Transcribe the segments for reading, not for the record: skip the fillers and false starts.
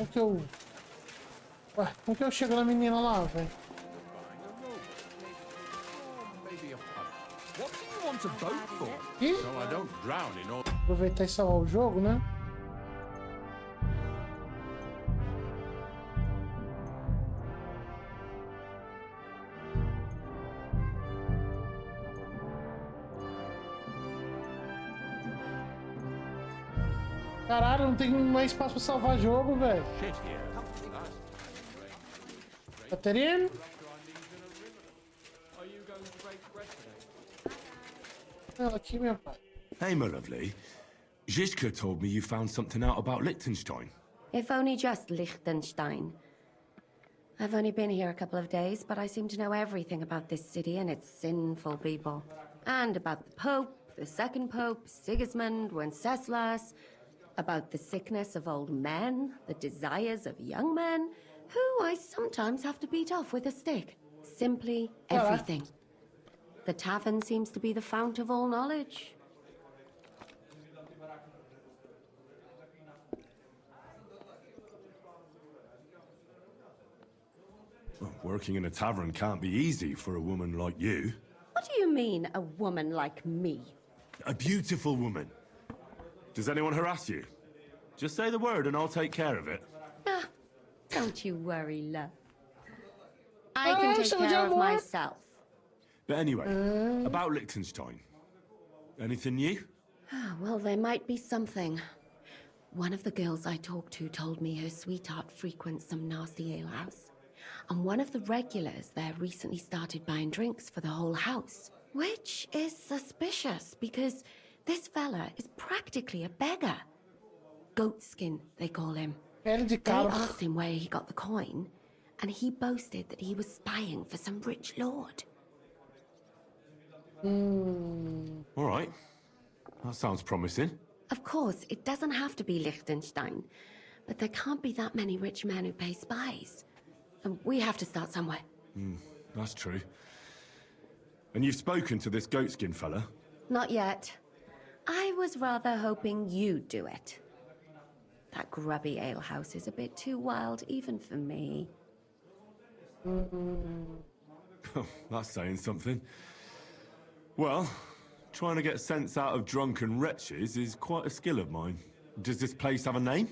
Como que eu... Ué, como que eu chego na menina lá, velho? Ih? Aproveitar e salvar o jogo, né? Caralho, não tem mais espaço pra salvar jogo, velho. Catherine? Ela aqui, meu pai. Hey, my lovely. Zizka told me you found something out about Liechtenstein. If only just Liechtenstein. I've only been here a couple of days, but I seem to know everything about this city and its sinful people. And about the Pope, the second Pope, Sigismund, Wenceslas, about the sickness of old men, the desires of young men, who I sometimes have to beat off with a stick. Simply everything. The tavern seems to be the fount of all knowledge. Well, working in a tavern can't be easy for a woman like you. What do you mean, a woman like me? A beautiful woman. Does anyone harass you? Just say the word and I'll take care of it. Ah, don't you worry, love. I can take care of myself. But anyway, about Liechtenstein. Anything new? Well, there might be something. One of the girls I talked to told me her sweetheart frequents some nasty alehouse. And one of the regulars there recently started buying drinks for the whole house. Which is suspicious, because this fella is practically a beggar. Goatskin, they call him. They asked him where he got the coin, and he boasted that he was spying for some rich lord. All right. That sounds promising. Of course, it doesn't have to be Liechtenstein, but there can't be that many rich men who pay spies. And we have to start somewhere. That's true. And you've spoken to this goatskin fella? Not yet. I was rather hoping you'd do it. That grubby alehouse is a bit too wild, even for me. That's saying something. Well, trying to get sense out of drunken wretches is quite a skill of mine. Does this place have a name?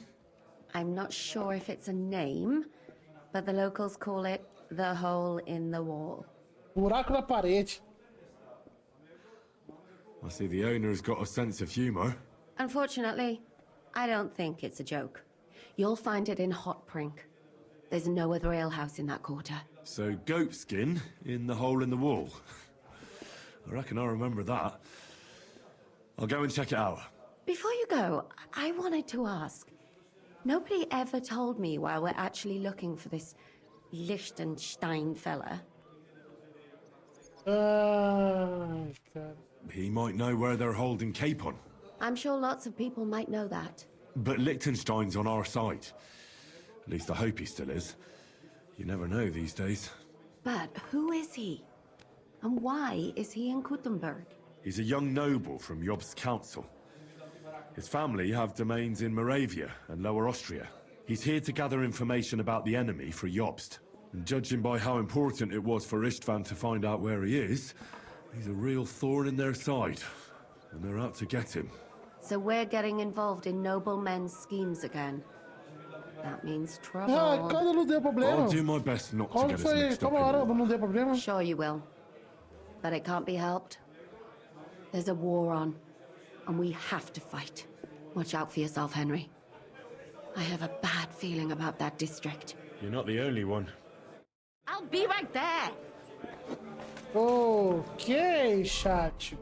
I'm not sure if it's a name, but the locals call it the hole in the wall. Buraco na parede. I see the owner's got a sense of humor. Unfortunately, I don't think it's a joke. You'll find it in Hot Prink. There's no other alehouse in that quarter. So goatskin in the hole in the wall. I reckon I remember that. I'll go and check it out. Before you go, I wanted to ask. Nobody ever told me why we're actually looking for this Liechtenstein fella. Ai, cara. He might know where they're holding Capon. I'm sure lots of people might know that. But Liechtenstein's on our side. At least I hope he still is. You never know these days. But who is he? And why is he in Kuttenberg? He's a young noble from Jobst's council. His family have domains in Moravia and Lower Austria. He's here to gather information about the enemy for Jobst. And judging by how important it was for Istvan to find out where he is, he's a real thorn in their side. And they're out to get him. So we're getting involved in noblemen's schemes again. That means trouble. Ah, quando não deu problema? I'll do my best not to Quando get us foi? mixed up Como in era? war. Não deu problema? Sure you will. But it can't be helped. There's a war on, and we have to fight. Watch out for yourself, Henry. I have a bad feeling about that district. You're not the only one. I'll be right there! Ok, chat.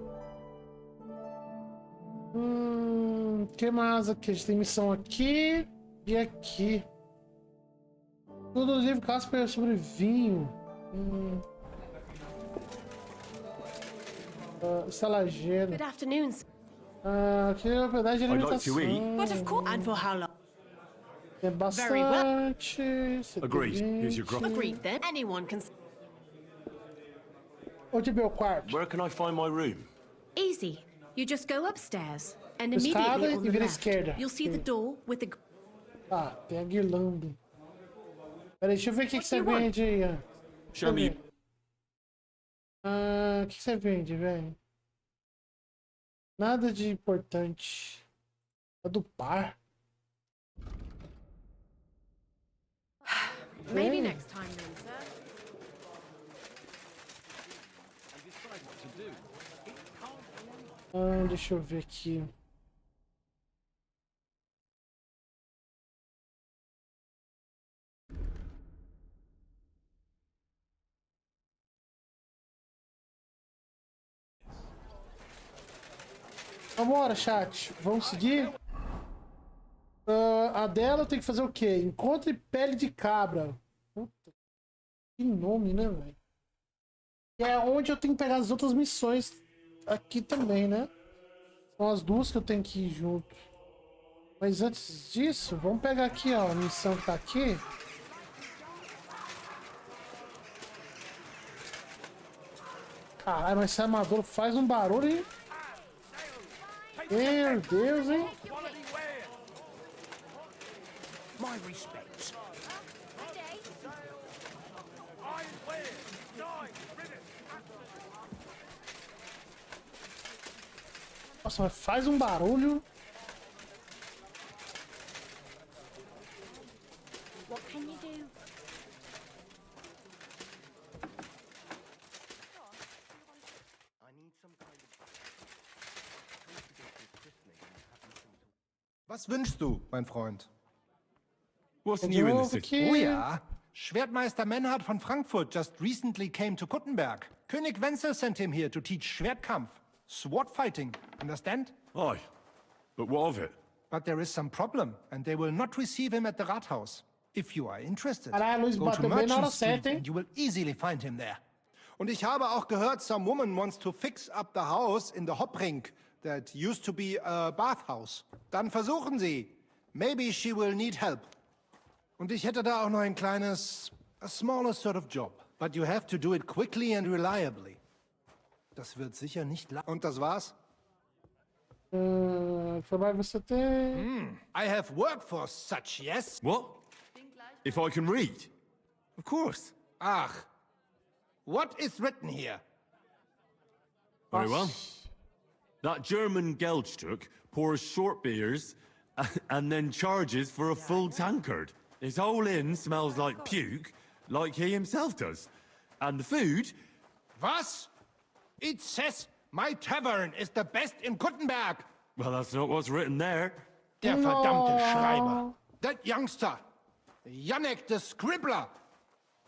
Que mais aqui? A gente tem missão aqui e aqui. Tudo no livro Casper sobre vinho. Estalageiro. Good afternoon. Aqui é a propriedade de I'd like to eat. alimentação. But of course, and for how long? Tem Very well. bastante. Agreed. Here's your grub. Agreed then. Anyone can. Onde é meu quarto? Where can I find my room? Easy. You just go upstairs and Escada immediately e on the vira left, esquerda. you'll see the door with the. Tá, tem a guirlanda. Peraí, deixa eu ver o que você vende aí, ó. Show me. O que você vende, velho? Nada de importante. É do par. Maybe next time then, sir. Deixa eu ver aqui. Vambora, chat. Vamos seguir? A dela tem que fazer o quê? Encontre pele de cabra. Puta, que nome, né, velho? E é onde eu tenho que pegar as outras missões aqui também, né? São as duas que eu tenho que ir junto. Mas antes disso, vamos pegar aqui, ó, a missão que tá aqui. Caralho, mas esse armador faz um barulho, hein? Meu Deus, hein? My respects. Nossa, mas faz um barulho. What can you do? Was wünschst du, mein Freund? What's new in the city? Oh ja, Schwertmeister Menhard von Frankfurt just recently came to Kuttenberg. König Wenzel sent him here to teach Schwertkampf, sword fighting, understand? Aye. But what of it? But there is some problem, and they will not receive him at the Rathaus. If you are interested, Caralho, Luiz go to bateu bem na hora Merchant Street certa, hein? and you will easily find him there. Und ich habe auch gehört, some woman wants to fix up the house in the Hopring that used to be a bathhouse. Dann versuchen Sie. Maybe she will need help. Und ich hätte da auch noch ein kleines, a smaller sort of job. But you have to do it quickly and reliably. Das wird sicher nicht lang. Und das war's? Foi você ter. I have work for such, yes? What? If I can read? Of course. Ach. What is written here? Very well. That German Geldstück pours short beers and then charges for a full tankard. His whole inn smells like puke, like he himself does. And the food? Was? It says my tavern is the best in Kuttenberg. Well, that's not what's written there. Der verdammte Schreiber. That youngster. Janek the Scribbler.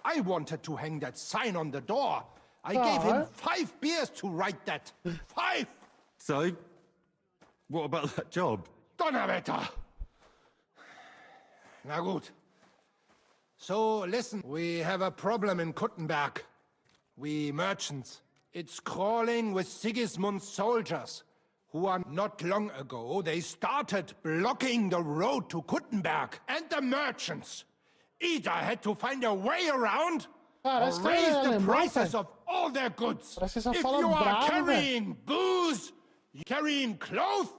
I wanted to hang that sign on the door. I gave him 5 beers to write that. 5! So, what about that job? Donnerwetter! Na gut. So, listen, we have a problem in Kuttenberg. We merchants. It's crawling with Sigismund's soldiers, who are not long ago, they started blocking the road to Kuttenberg. And the merchants either had to find a way around or Parece que raise é the alemão, prices velho. of all their goods. Parece que só If fala you are bravo, carrying booze, carrying clothes,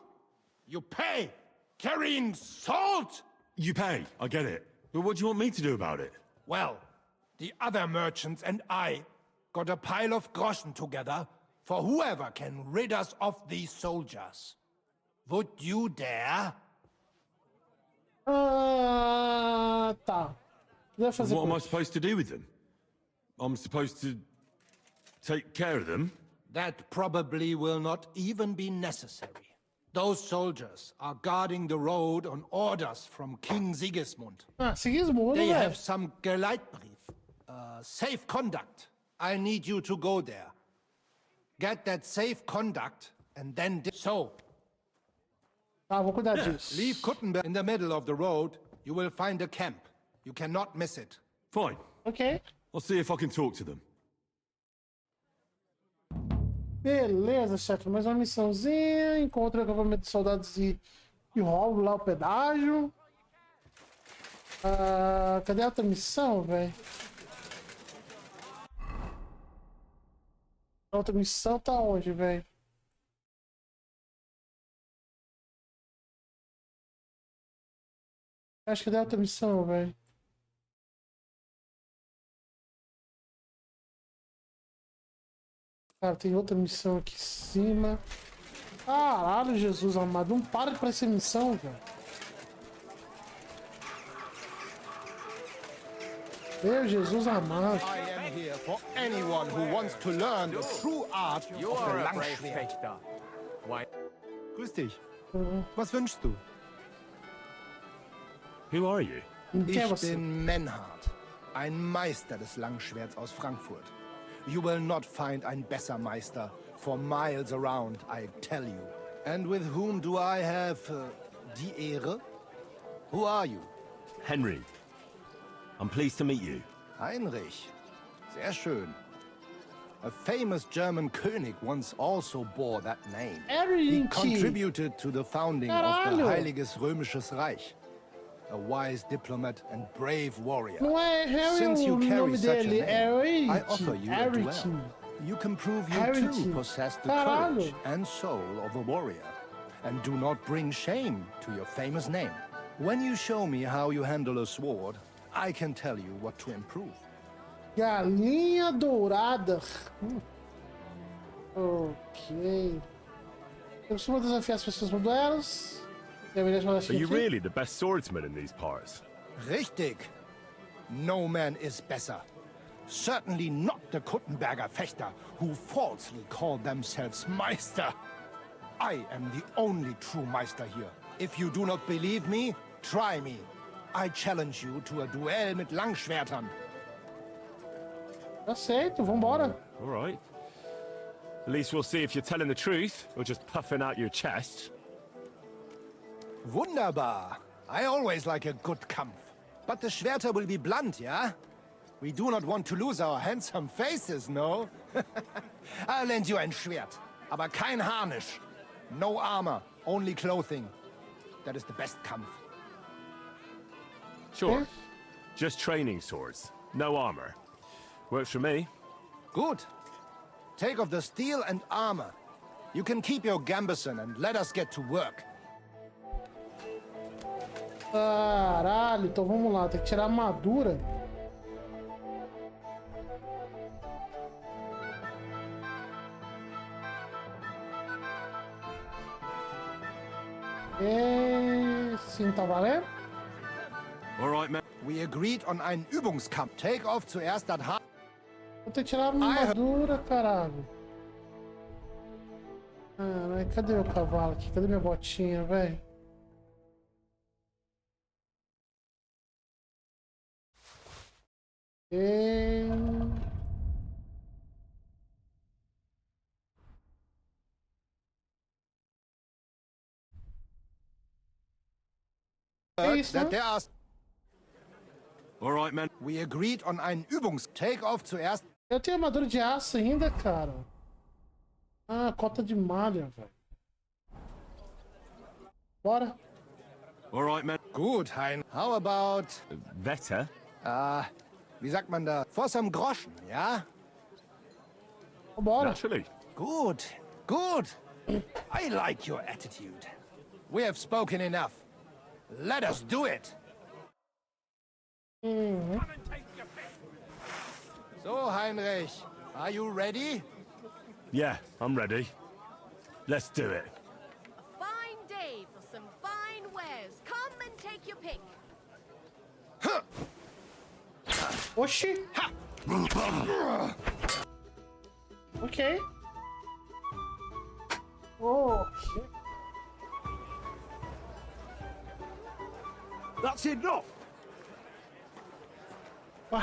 you pay. Carrying salt, You pay, I get it. But what do you want me to do about it? well, the other merchants and I got a pile of groschen together for whoever can rid us of these soldiers. Would you dare? Tá. Deve fazer What am I coisa. supposed to do with them? I'm supposed to take care of them? That probably will not even be necessary. Those soldiers are guarding the road on orders from King Sigismund. Sigismundo, They velho. have some Geleitbrief, safe conduct. I need you to go there. Get that safe conduct and then... So, Tá, vou cuidar disso. leave Kuttenberg in the middle of the road. You will find a camp. You cannot miss it. Fine. Ok. I'll see if I can talk to them. Beleza, chefe. Mais uma missãozinha. Encontre o acampamento de soldados e roubo lá o pedágio. Cadê a outra missão, velho? A outra missão tá onde, velho? Acho que deu outra missão, velho. Cara, tem outra missão aqui em cima. Caralho, Jesus amado. Não para de parecer missão, velho. Meu Jesus amado. I am here for anyone who wants to learn the true art of the Langschwert. Grüß dich. Was wünschst du? Who are you? Quem é Ich você? bin Menhard, ein Meister des Langschwerts aus Frankfurt. You will not find ein besser Meister for miles around, I tell you. And with whom do I have die Ehre? Who are you? Henry. I'm pleased to meet you. Heinrich. Sehr schön. A famous German König once also bore that name. He Eric. contributed to the founding of the Caralho. Heiliges Römisches Reich. A wise diplomat and brave warrior. Não é Harry Since you o carry nome such a dele, name, é I offer you a Eric. duel. You can prove you Eric. too possess the Caralho. courage and soul of a warrior. And do not bring shame to your famous name. When you show me how you handle a sword, I can tell you what to improve. Galinha dourada. Ok. Eu costumo desafiar as pessoas no duelos. Are you really the best swordsman in these parts? Richtig. No man is better. Certainly not the Kuttenberger Fechter, who falsely call themselves Meister. I am the only true Meister here. If you do not believe me, try me. I challenge you to a duel mit Langschwertern. Aceito, vambora. All right. At least we'll see if you're telling the truth or just puffing out your chest. Wunderbar. I always like a good Kampf. But the Schwerter will be blunt, yeah? We do not want to lose our handsome faces, no? I'll lend you ein Schwert. Aber kein Harnisch. No armor, only clothing. That is the best Kampf. Sure. Just training swords. No armor. Works for me. Good. Take off the steel and armor. You can keep your gambeson and let us get to work. Caralho, então vamos lá, tem que tirar a armadura. Sim, tá valendo? All right, man. We agreed on einen Übungskampf. Take off zuerst das Haar. Vou ter que tirar a armadura, caralho. Ah, mas cadê o cavalo aqui? Cadê minha botinha, velho? É isso, né? Der erst. All right, man. We agreed on einen Take off zuerst. Eu tenho armadura de aço ainda, cara. Ah, cota de malha, velho. Bora. All right, man. Gut, Hein. How about, Vetter? wie sagt man da? For some Groschen, ja? Bora. Naturally. Good, good. I like your attitude. We have spoken enough. Let us do it. So, Heinrich, are you ready? Yeah, I'm ready. Let's do it. Fine day for some fine wares. Come and take your pick. Oxi. Ok. Oh, shit. That's enough! Ué,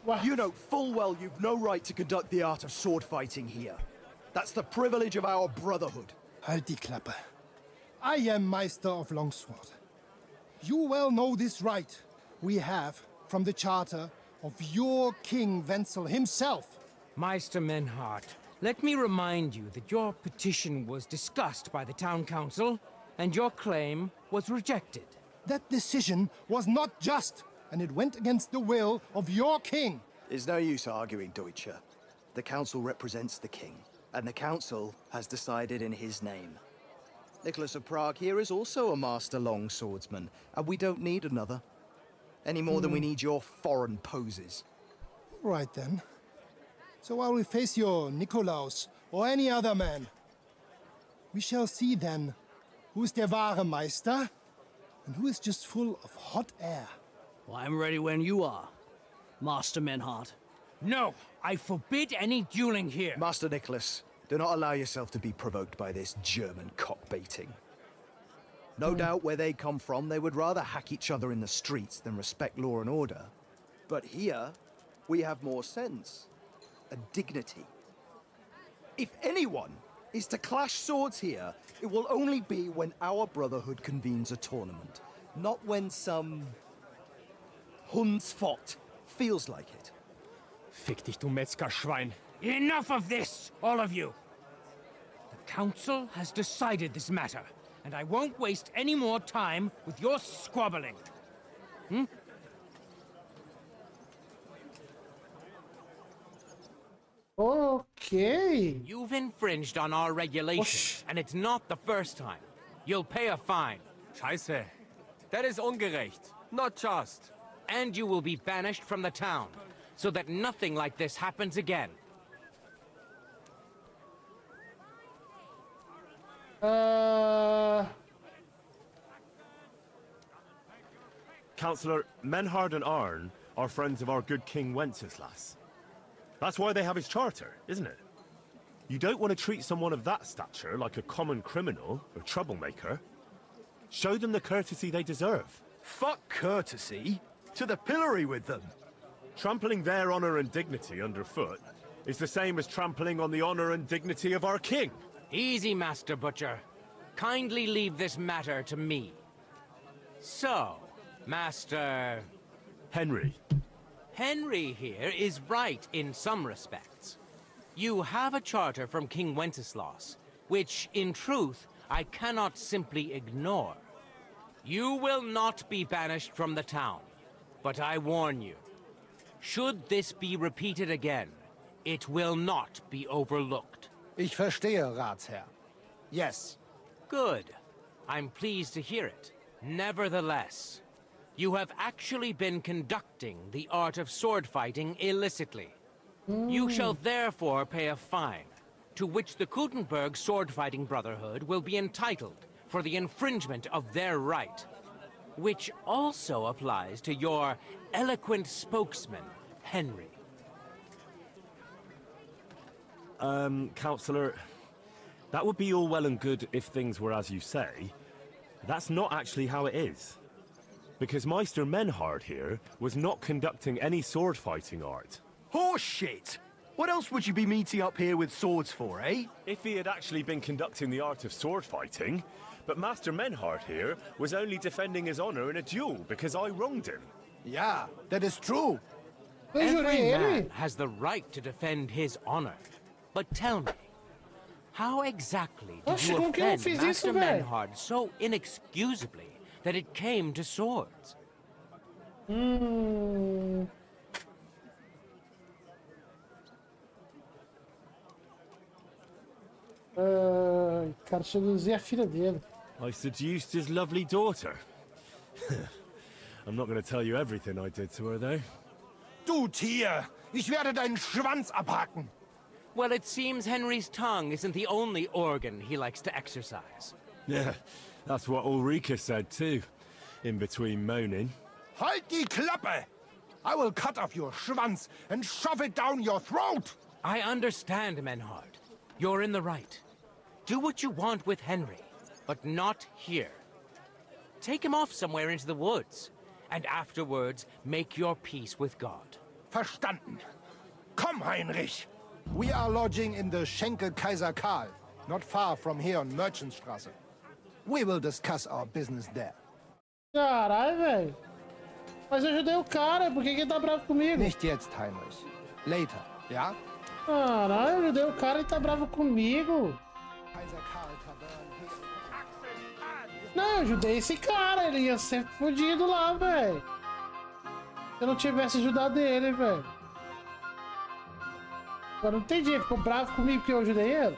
ué. You know full well you've no right to conduct the art of sword fighting here. That's the privilege of our brotherhood. Halt die Klappe. I am Meister of Longsword. You well know this right we have from the charter of your King Wenzel himself. Meister Menhart, let me remind you that your petition was discussed by the town council, and your claim was rejected. That decision was not just, and it went against the will of your king. There's no use arguing, Deutscher. The council represents the king, and the council has decided in his name. Nicholas of Prague here is also a master long swordsman, and we don't need another. Any more than we need your foreign poses. Right then. So while we face your Nikolaus or any other man, we shall see then who is der wahre Meister and who is just full of hot air. Well, I'm ready when you are, Master Menhart. No, I forbid any dueling here. Master Nicholas, do not allow yourself to be provoked by this German cock-baiting. No doubt where they come from, they would rather hack each other in the streets than respect law and order. But here, we have more sense and dignity. If anyone is to clash swords here, it will only be when our brotherhood convenes a tournament, not when some Hundsfott feels like it. Fick dich, du Metzgerschwein. Enough of this, all of you! The council has decided this matter, and I won't waste any more time with your squabbling. Ok. You've infringed on our regulations, and it's not the first time. You'll pay a fine. Scheiße. That is ungerecht. Not just. And you will be banished from the town, so that nothing like this happens again. Councillor, Menhard and Arn are friends of our good King Wenceslas. That's why they have his charter, isn't it? You don't want to treat someone of that stature like a common criminal or troublemaker. Show them the courtesy they deserve. Fuck courtesy. To the pillory with them. Trampling their honor and dignity underfoot is the same as trampling on the honor and dignity of our king. Easy, Master Butcher. Kindly leave this matter to me. So, Master... Henry. Henry here is right in some respects. You have a charter from King Wenceslas, which, in truth, I cannot simply ignore. You will not be banished from the town, but I warn you, should this be repeated again, it will not be overlooked. Ich verstehe, Ratsherr. Yes. Good. I'm pleased to hear it. Nevertheless, you have actually been conducting the art of sword fighting illicitly. You shall therefore pay a fine, to which the Kuttenberg Sword Fighting Brotherhood will be entitled for the infringement of their right, which also applies to your eloquent spokesman, Henry. Councillor, that would be all well and good if things were as you say. That's not actually how it is. Because Meister Menhard here was not conducting any sword fighting art. Horseshit! What else would you be meeting up here with swords for, eh? If he had actually been conducting the art of sword fighting, but Master Menhard here was only defending his honor in a duel because I wronged him. Yeah, that is true. Every man has the right to defend his honor. But tell me, how exactly did you offend Master Menhard so inexcusably that it came to swords? Cara, seduzir a filha dele. I seduced his lovely daughter. I'm not going to tell you everything I did to her, though. Du Tier! Ich werde deinen Schwanz abhacken! Well, it seems Henry's tongue isn't the only organ he likes to exercise. Yeah, that's what Ulrika said, too. In between moaning. Halt die Klappe! I will cut off your Schwanz and shove it down your throat! I understand, Menhard. You're in the right. Do what you want with Henry, but not here. Take him off somewhere into the woods, and afterwards make your peace with God. Verstanden. Komm, Heinrich! We are lodging in the Schenke Kaiser Karl, not far from here on Merchantstraße. We will discuss our business there. Caralho, velho. Mas eu ajudei o cara, por que ele tá bravo comigo? Nicht jetzt, Heinrich. Later, ja? Caralho, eu ajudei o cara e tá bravo comigo. Kaiser Karl Tavern here. Não, eu ajudei esse cara, ele ia ser fodido lá, velho. Se eu não tivesse ajudado ele, velho. Eu não entendi, ele ficou bravo comigo porque eu ajudei ele?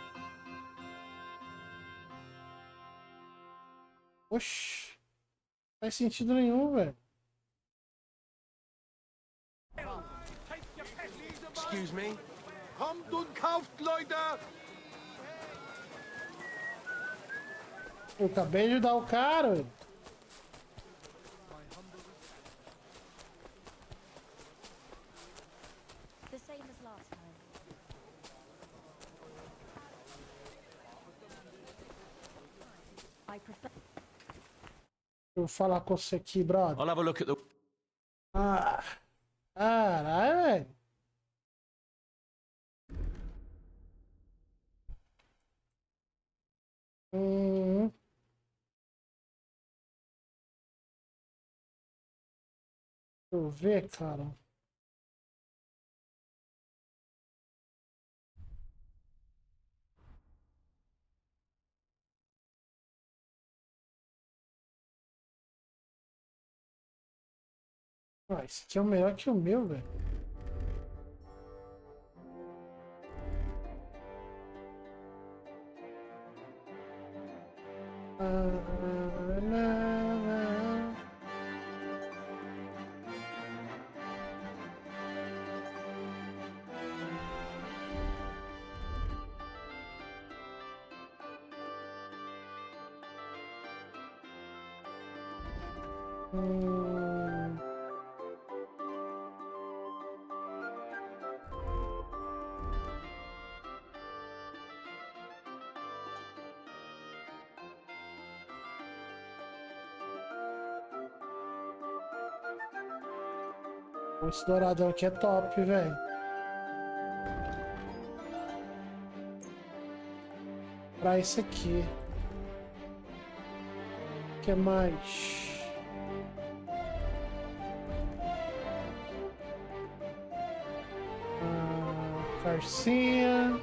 Oxi. Não faz sentido nenhum, velho. Excuse me? Kommt und kauft, Leute! Eu acabei de ajudar o cara, velho. The same as last time. I prefer. Eu vou falar com você aqui, brother. I'll have a look at the... Ah. Caralho, velho. Hum. Deixa eu ver, cara. Ah, esse aqui é o melhor que o meu, velho. Esse douradão aqui é top, velho. Pra esse aqui. O que mais? Carcinha.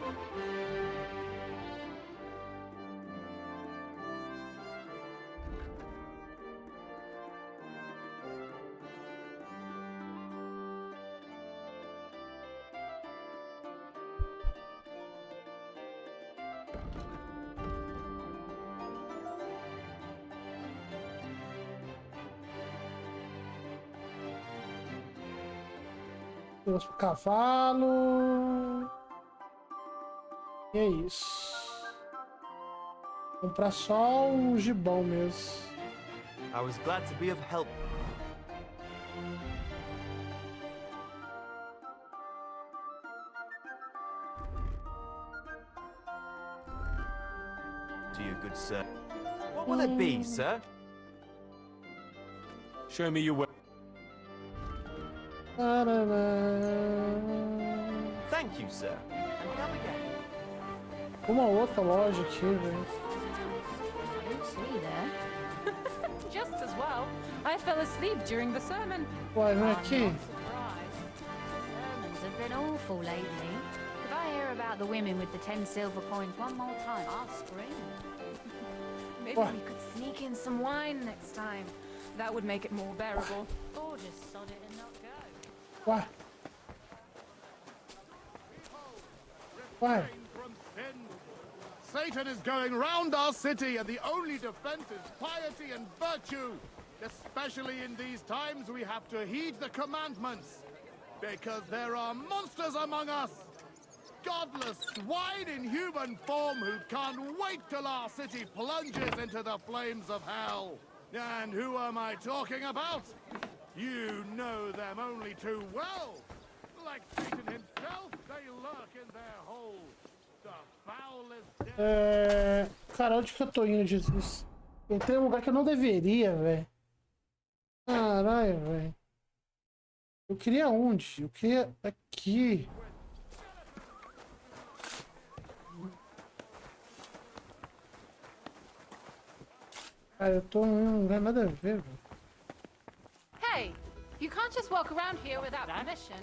Vamos pro cavalo. E é isso. Vou comprar só um gibão mesmo. I was glad to be of help. To you, good sir. What will it be, sir? Show me your way. Thank you, sir. And come again. Uma outra loja aqui, velho. Didn't see there. Just as well. I fell asleep during the sermon. Ué, não é aqui? Sermons have been awful lately. If I hear about the women with the 10 silver coins one more time, I'll scream. Maybe What? we could sneak in some wine next time. That would make it more bearable. Or just sod it and not go. Ué. Ué. Satan is going round our city, and the only defense is piety and virtue. Especially in these times, we have to heed the commandments, because there are monsters among us. Godless swine in human form who can't wait till our city plunges into the flames of hell. And who am I talking about? You know them only too well. Like Satan himself, they lurk in their hole. The foulest... Cara, onde que eu tô indo, Jesus? Entrei em um lugar que eu não deveria, velho. Caralho, velho. Eu queria onde? Eu queria aqui. Cara, eu tô em um lugar nada a ver, velho. Hey, you can't just walk around here without permission.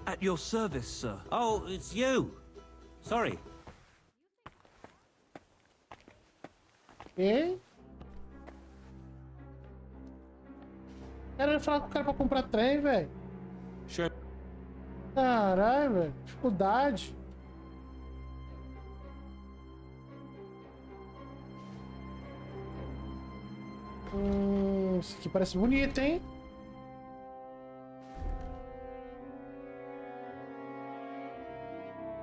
At your service, sir. Oh, it's you. Sorry. E? Quero falar com o cara pra comprar trem, velho. Caralho, velho. Dificuldade. Isso aqui parece bonito, hein?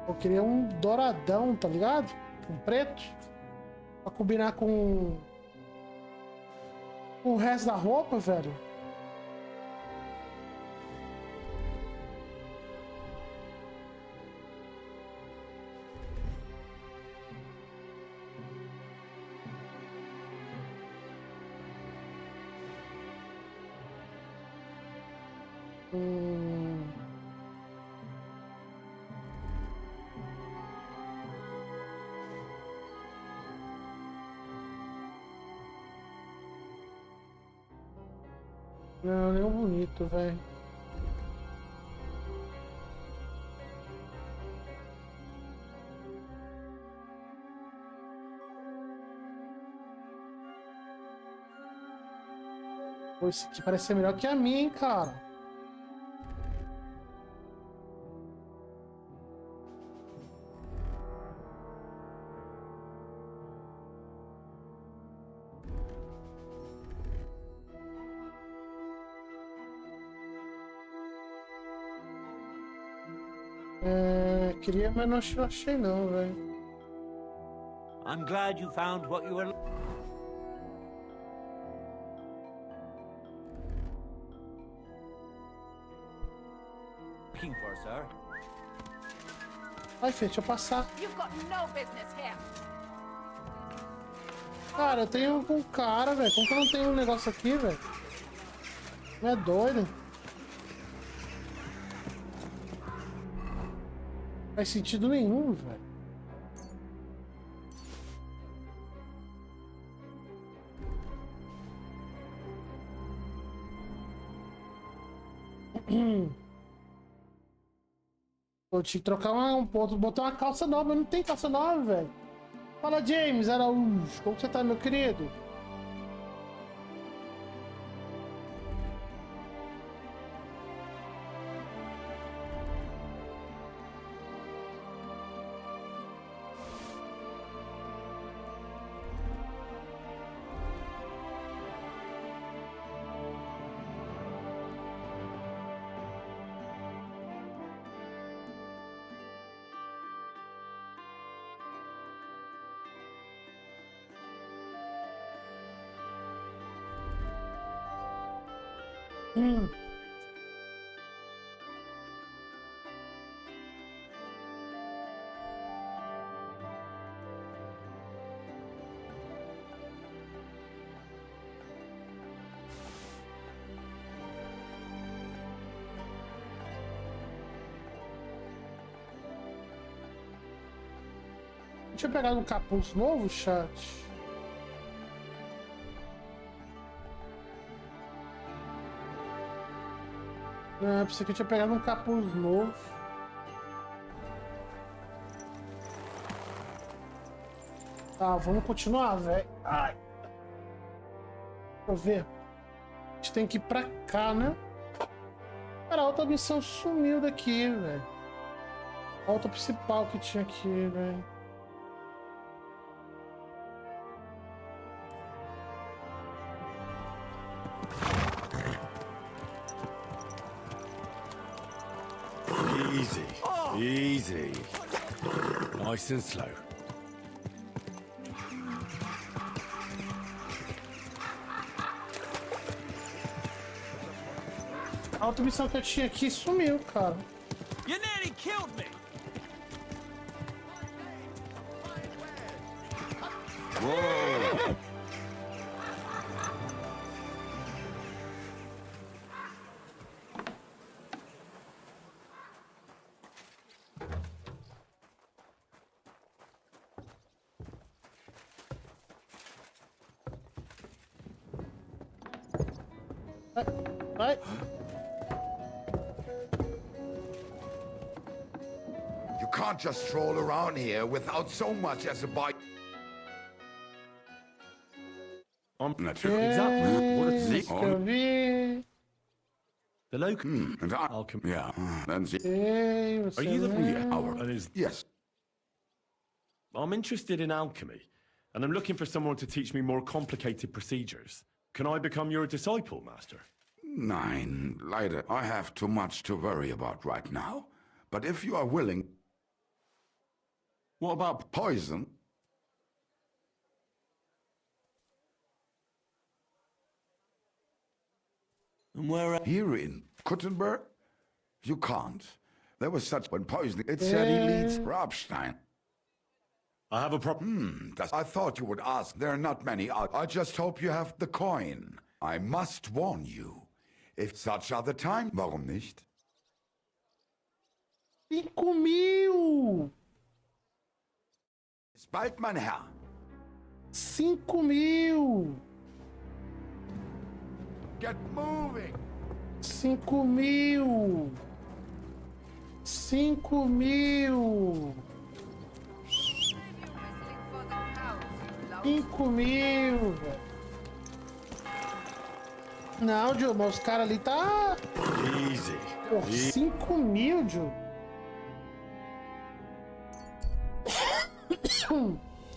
Eu queria um douradão, tá ligado? Um preto. Pra combinar com o resto da roupa, velho. Não, nem bonito, velho. Pô, esse aqui parece ser melhor que a minha, hein, cara. Queria, mas não achei não, velho. I'm glad you found what you were looking for, sir. Ai, Fê, deixa eu passar. You've got no business here. Cara, eu tenho com cara, velho. Como que eu não tenho um negócio aqui, velho? Não é doido? Não faz sentido nenhum, velho. Eu tinha que trocar um ponto, botar uma calça nova, não tem calça nova, velho. Fala, James Araújo, como você tá, meu querido? Deixa eu pegar um capuz novo, chat. Ah, pensei que eu tinha pegado um capuz novo. Tá, vamos continuar, velho. Ai. Deixa eu ver. A gente tem que ir pra cá, né? Cara, a outra missão sumiu daqui, velho. A outra principal que tinha aqui, velho. Easy, easy. Nice and slow. A outra missão que eu tinha aqui sumiu, cara. You nearly killed me. Whoa! Vai. You can't just stroll around here without so much as a bite. Exactly. What a Isso que eu vi. The local alchemy. Yeah, then the... Ei, você Are you the lembra? hour? Yes. I'm interested in alchemy, and I'm looking for someone to teach me more complicated procedures. Can I become your disciple, Master? Nein, leider. I have too much to worry about right now. But if you are willing... What about poison? And where... Here in Kuttenberg? You can't. There was such when poisoning. It said he leads Rabstein. I have a problem. I thought you would ask. There are not many. I just hope you have the coin. I must warn you. If such are the time, warum nicht? 5.000! Bis bald, mein Herr. 5.000! Get moving! 5.000! 5.000! 5.000, velho. Não, Joe, mas os caras ali tá... Easy. Porra, 5.000, Joe.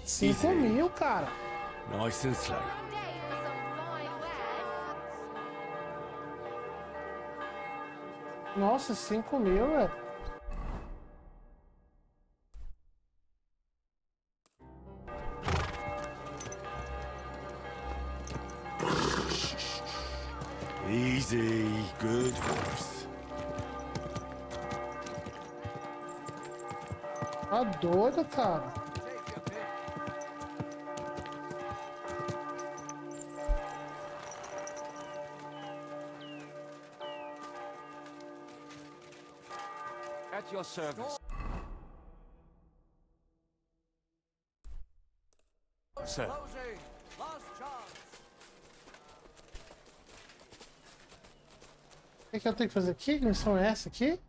5.000, cara. Nice and slow. Nossa, 5.000, velho. Easy, good horse. Tá doido, cara. At your service. Sir. O que eu tenho que fazer aqui? Que missão é essa aqui?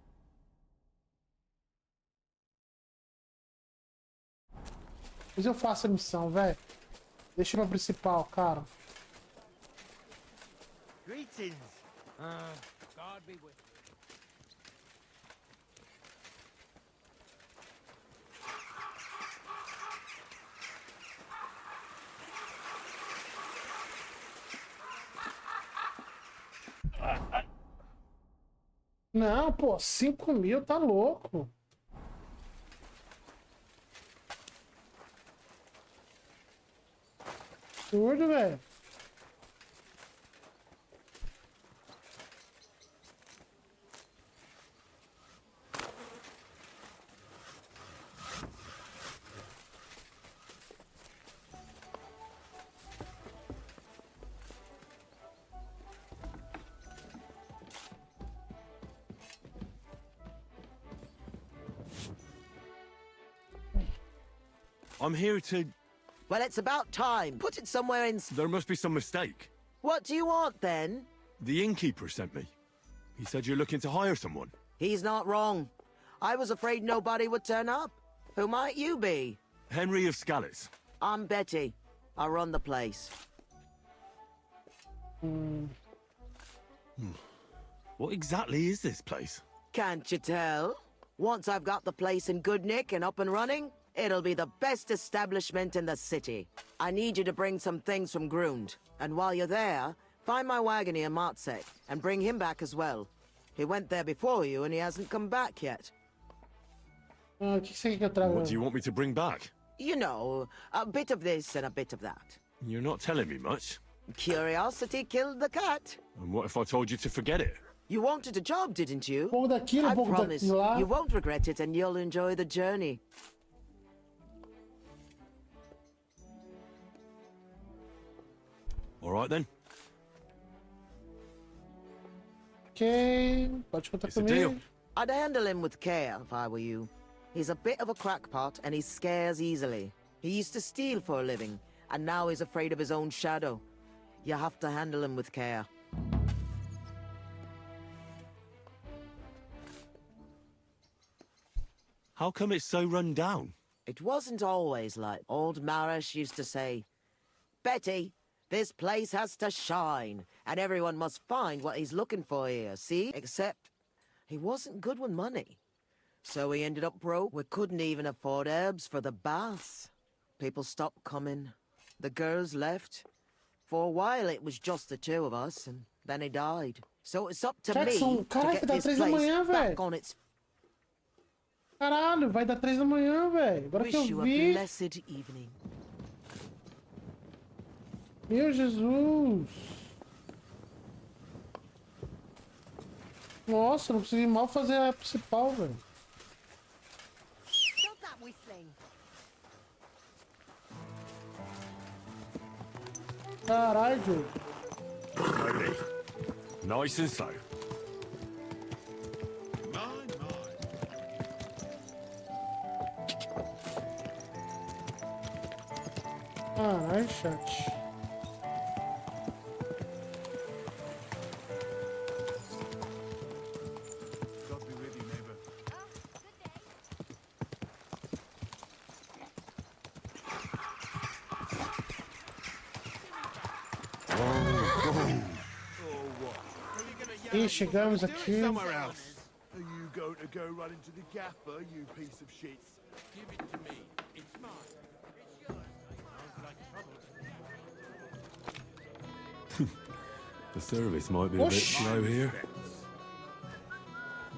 Mas eu faço a missão, velho. Deixa no principal, cara. Greetings. God be with you. Não, pô, 5.000, tá louco. Absurdo, velho. I'm here to... Well, it's about time. Put it somewhere in... There must be some mistake. What do you want, then? The innkeeper sent me. He said you're looking to hire someone. He's not wrong. I was afraid nobody would turn up. Who might you be? Henry of Scallis. I'm Betty. I run the place. What exactly is this place? Can't you tell? Once I've got the place in good nick and up and running, it'll be the best establishment in the city. I need you to bring some things from Grund. And while you're there, find my wagoner Matsek and bring him back as well. He went there before you and he hasn't come back yet. What do you want me to bring back? You know, a bit of this and a bit of that. You're not telling me much. Curiosity killed the cat. And what if I told you to forget it? You wanted a job, didn't you? I promise you won't regret it and you'll enjoy the journey. All right then. Ok, pode contar comigo. I'd handle him with care if I were you. He's a bit of a crackpot and he scares easily. He used to steal for a living, and now he's afraid of his own shadow. You have to handle him with care. How come it's so run down? It wasn't always like old Marish used to say, Betty, this place has to shine, and everyone must find what he's looking for here, see? Except, he wasn't good with money. So he ended up broke. We couldn't even afford herbs for the baths. People stopped coming. The girls left. For a while, it was just the two of us, and then he died. So it's up to Jackson, me to caralho, get vai dar this 3 da place manhã, back velho. on its... Caralho, vai dar 3 da manhã, velho. Agora que Wish eu you a vi. blessed evening. Meu Jesus. Nossa, não consegui mal fazer a principal, velho. Stop that whistling. Caralho, Joe. Slowly. Nice and slow. Caralho, chat. E chegamos aqui. Are you going to go run into the gaffer, you piece of shit? Give it to me. It's mine. The service might be a bit slow here.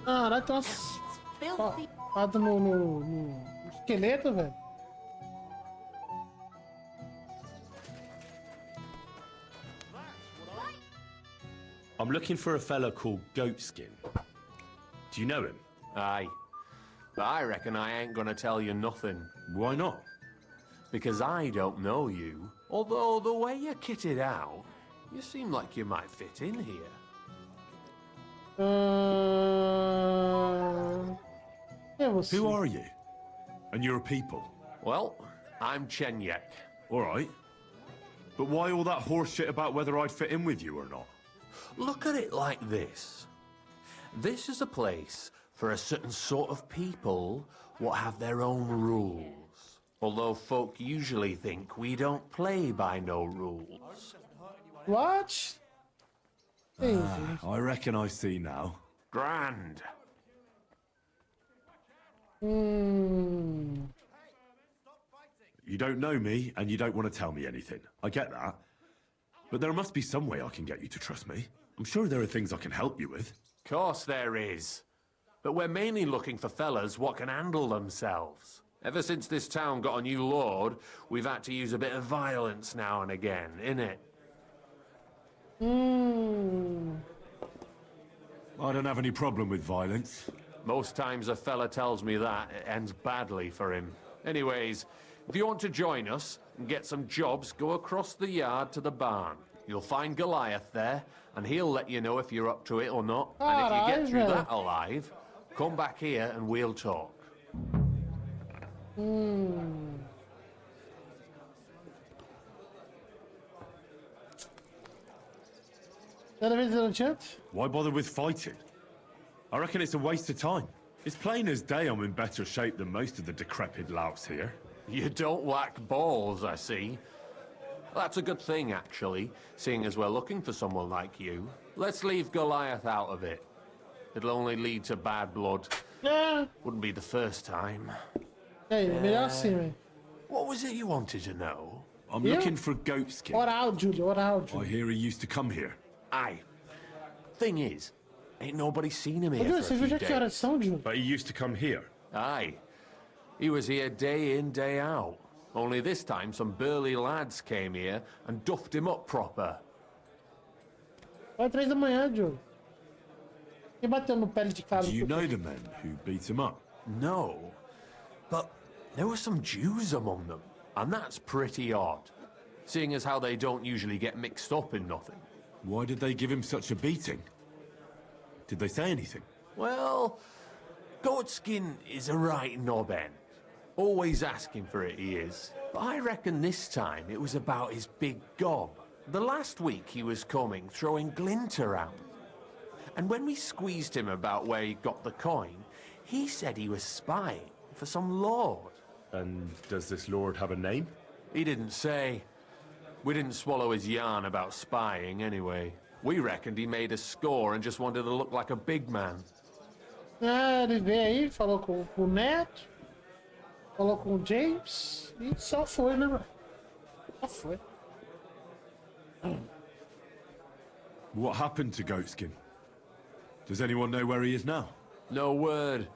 Caralho, tem umas paradas no esqueleto, velho. I'm looking for a fella called Goatskin. Do you know him? Aye. But I reckon I ain't gonna tell you nothing. Why not? Because I don't know you. Although the way you're kitted out, you seem like you might fit in here. Who are you? And you're a people? Well, I'm Chenyek. All right. But why all that horse shit about whether I'd fit in with you or not? Look at it like this. This is a place for a certain sort of people what have their own rules. Although folk usually think we don't play by no rules. What? I reckon I see now. Grand. You don't know me, and you don't want to tell me anything. I get that. But there must be some way I can get you to trust me. I'm sure there are things I can help you with. Course there is. But we're mainly looking for fellas what can handle themselves. Ever since this town got a new lord, we've had to use a bit of violence now and again, innit? I don't have any problem with violence. Most times a fella tells me that, it ends badly for him. Anyways, if you want to join us and get some jobs, go across the yard to the barn. You'll find Goliath there, and he'll let you know if you're up to it or not. And if you get through that alive, come back here and we'll talk. Why bother with fighting? I reckon it's a waste of time. It's plain as day I'm in better shape than most of the decrepit louts here. You don't lack balls, I see. That's a good thing, actually, seeing as we're looking for someone like you. Let's leave Goliath out of it. It'll only lead to bad blood. Wouldn't be the first time. What was it you wanted to know? I'm looking for Goatskin. I hear he used to come here. Aye. Thing is, ain't nobody seen him here for a few days. But he used to come here. Aye. He was here day in, day out. Only this time some burly lads came here and duffed him up proper. Vai 3 da manhã, Joe. Quem bateu no pele de cabra? Do you know the men who beat him up? No. But there were some Jews among them, and that's pretty odd, seeing as how they don't usually get mixed up in nothing. Why did they give him such a beating? Did they say anything? Well, Goatskin is a right knob end. Always asking for it, he is. But I reckon this time it was about his big gob. The last week he was coming, throwing glint around. And when we squeezed him about where he got the coin, he said he was spying for some lord. And does this lord have a name? He didn't say. We didn't swallow his yarn about spying anyway. We reckoned he made a score and just wanted to look like a big man. Ele veio aí, falou com o Neto, falou com o James e só foi, né, mano? Só foi. What happened to Goatskin? Does anyone know where he is now? No word,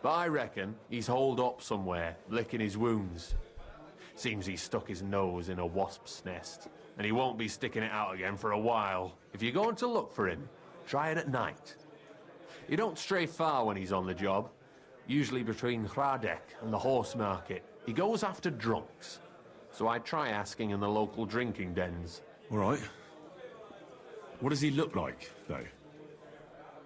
but I reckon he's holed up somewhere, licking his wounds. Seems he stuck his nose in a wasp's nest, and he won't be sticking it out again for a while. If you're going to look for him, try it at night. You don't stray far when he's on the job, usually between Hradek and the horse market. He goes after drunks, so I'd try asking in the local drinking dens. All right. What does he look like, though?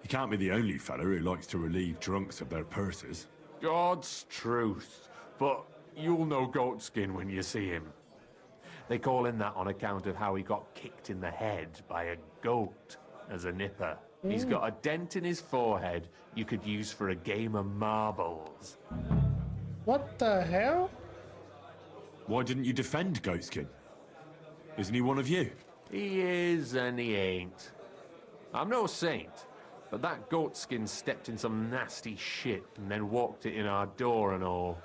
He can't be the only fella who likes to relieve drunks of their purses. God's truth, but you'll know Goatskin when you see him. They call him that on account of how he got kicked in the head by a goat as a nipper. He's got a dent in his forehead you could use for a game of marbles. What the hell? Why didn't you defend Goatskin? Isn't he one of you? He is and he ain't. I'm no saint, but that Goatskin stepped in some nasty shit and then walked it in our door and all.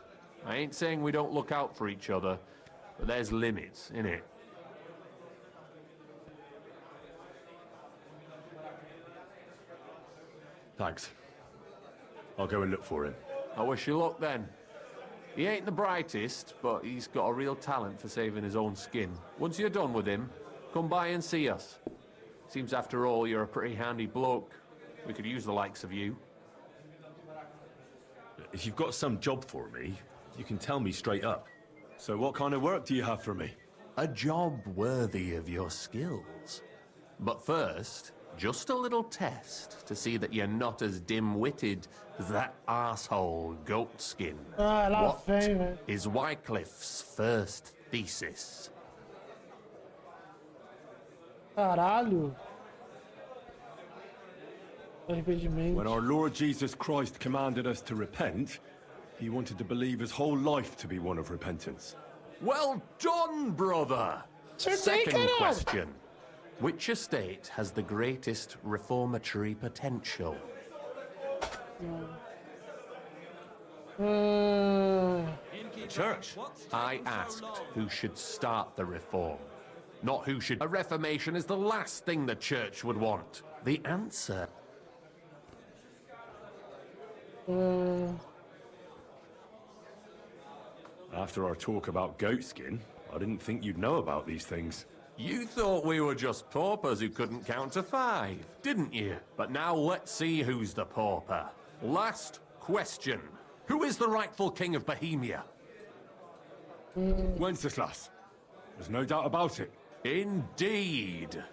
I ain't saying we don't look out for each other, but there's limits, innit? Thanks. I'll go and look for him. I wish you luck then. He ain't the brightest, but he's got a real talent for saving his own skin. Once you're done with him, come by and see us. Seems after all you're a pretty handy bloke. We could use the likes of you. If you've got some job for me, you can tell me straight up. So what kind of work do you have for me? A job worthy of your skills. But first, just a little test to see that you're not as dim-witted as that arsehole Goatskin. What is Wycliffe's first thesis? Caralho. When our Lord Jesus Christ commanded us to repent, he wanted to believe his whole life to be one of repentance. Well done, brother! Second question. Which estate has the greatest reformatory potential? The church. I asked who should start the reform, not who should... A reformation is the last thing the church would want. The answer... After our talk about Goatskin, I didn't think you'd know about these things. You thought we were just paupers who couldn't count to 5, didn't you? But now let's see who's the pauper. Last question. Who is the rightful king of Bohemia? Wenceslas. There's no doubt about it. Indeed.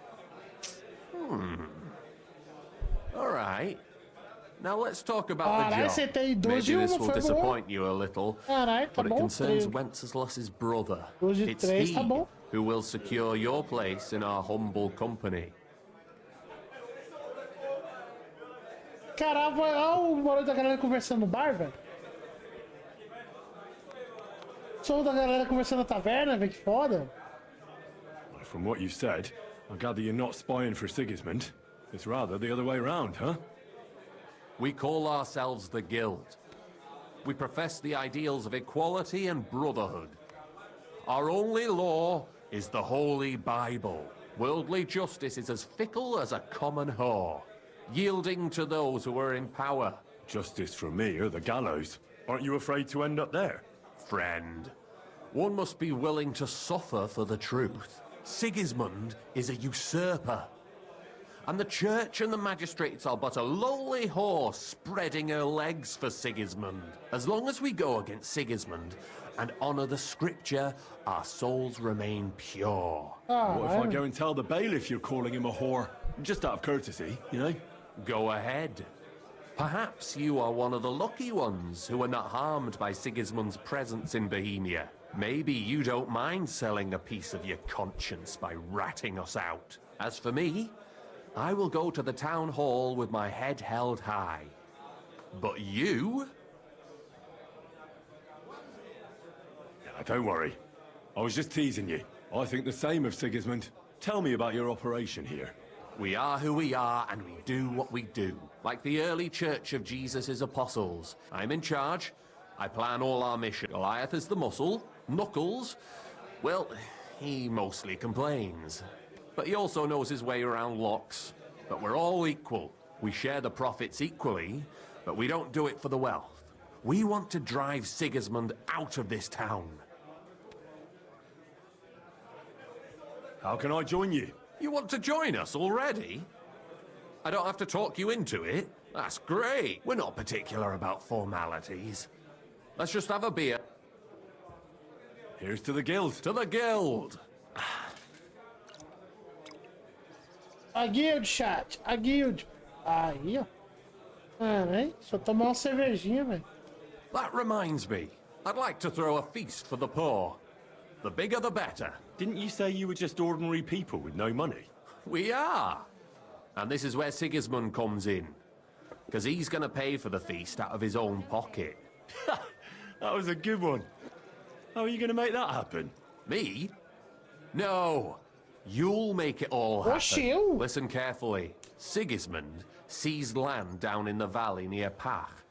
All right. Now let's talk about the job. Maybe this will disappoint you a little, but it concerns Wenceslas's brother. It's he who will secure your place in our humble company. Caralho, olha o barulho da galera conversando no bar, velho. Som da galera conversando na taverna, velho, que foda. From what you said, I gather you're not spying for Sigismund. It's rather the other way around, huh? We call ourselves the Guild. We profess the ideals of equality and brotherhood. Our only law is the Holy Bible. Worldly justice is as fickle as a common whore, yielding to those who are in power. Justice for me or the gallows. Aren't you afraid to end up there? Friend, one must be willing to suffer for the truth. Sigismund is a usurper. And the church and the magistrates are but a lowly horse spreading her legs for Sigismund. As long as we go against Sigismund and honour the scripture, our souls remain pure. What if I go and tell the bailiff you're calling him a whore? Just out of courtesy, you know? Go ahead. Perhaps you are one of the lucky ones who are not harmed by Sigismund's presence in Bohemia. Maybe you don't mind selling a piece of your conscience by ratting us out. As for me, I will go to the town hall with my head held high. But you? Don't worry. I was just teasing you. I think the same of Sigismund. Tell me about your operation here. We are who we are, and we do what we do. Like the early church of Jesus' apostles. I'm in charge. I plan all our mission. Goliath is the muscle. Knuckles, well, he mostly complains. but he also knows his way around locks. But we're all equal. We share the profits equally, but we don't do it for the wealth. We want to drive Sigismund out of this town. How can I join you? You want to join us already? I don't have to talk you into it. That's great. We're not particular about formalities. Let's just have a beer. Here's to the guild. To the guild. A guild, chat. A guild. Aí, ó. Caralho, só tomar uma cervejinha, velho. That reminds me. I'd like to throw a feast for the poor. The bigger the better. Didn't you say you were just ordinary people with no money? We are. And this is where Sigismund comes in. Because he's going to pay for the feast out of his own pocket. That was a good one. How are you going to make that happen? Me? No. You'll make it all happen. Listen carefully. Sigismund seized land down in the valley near Parte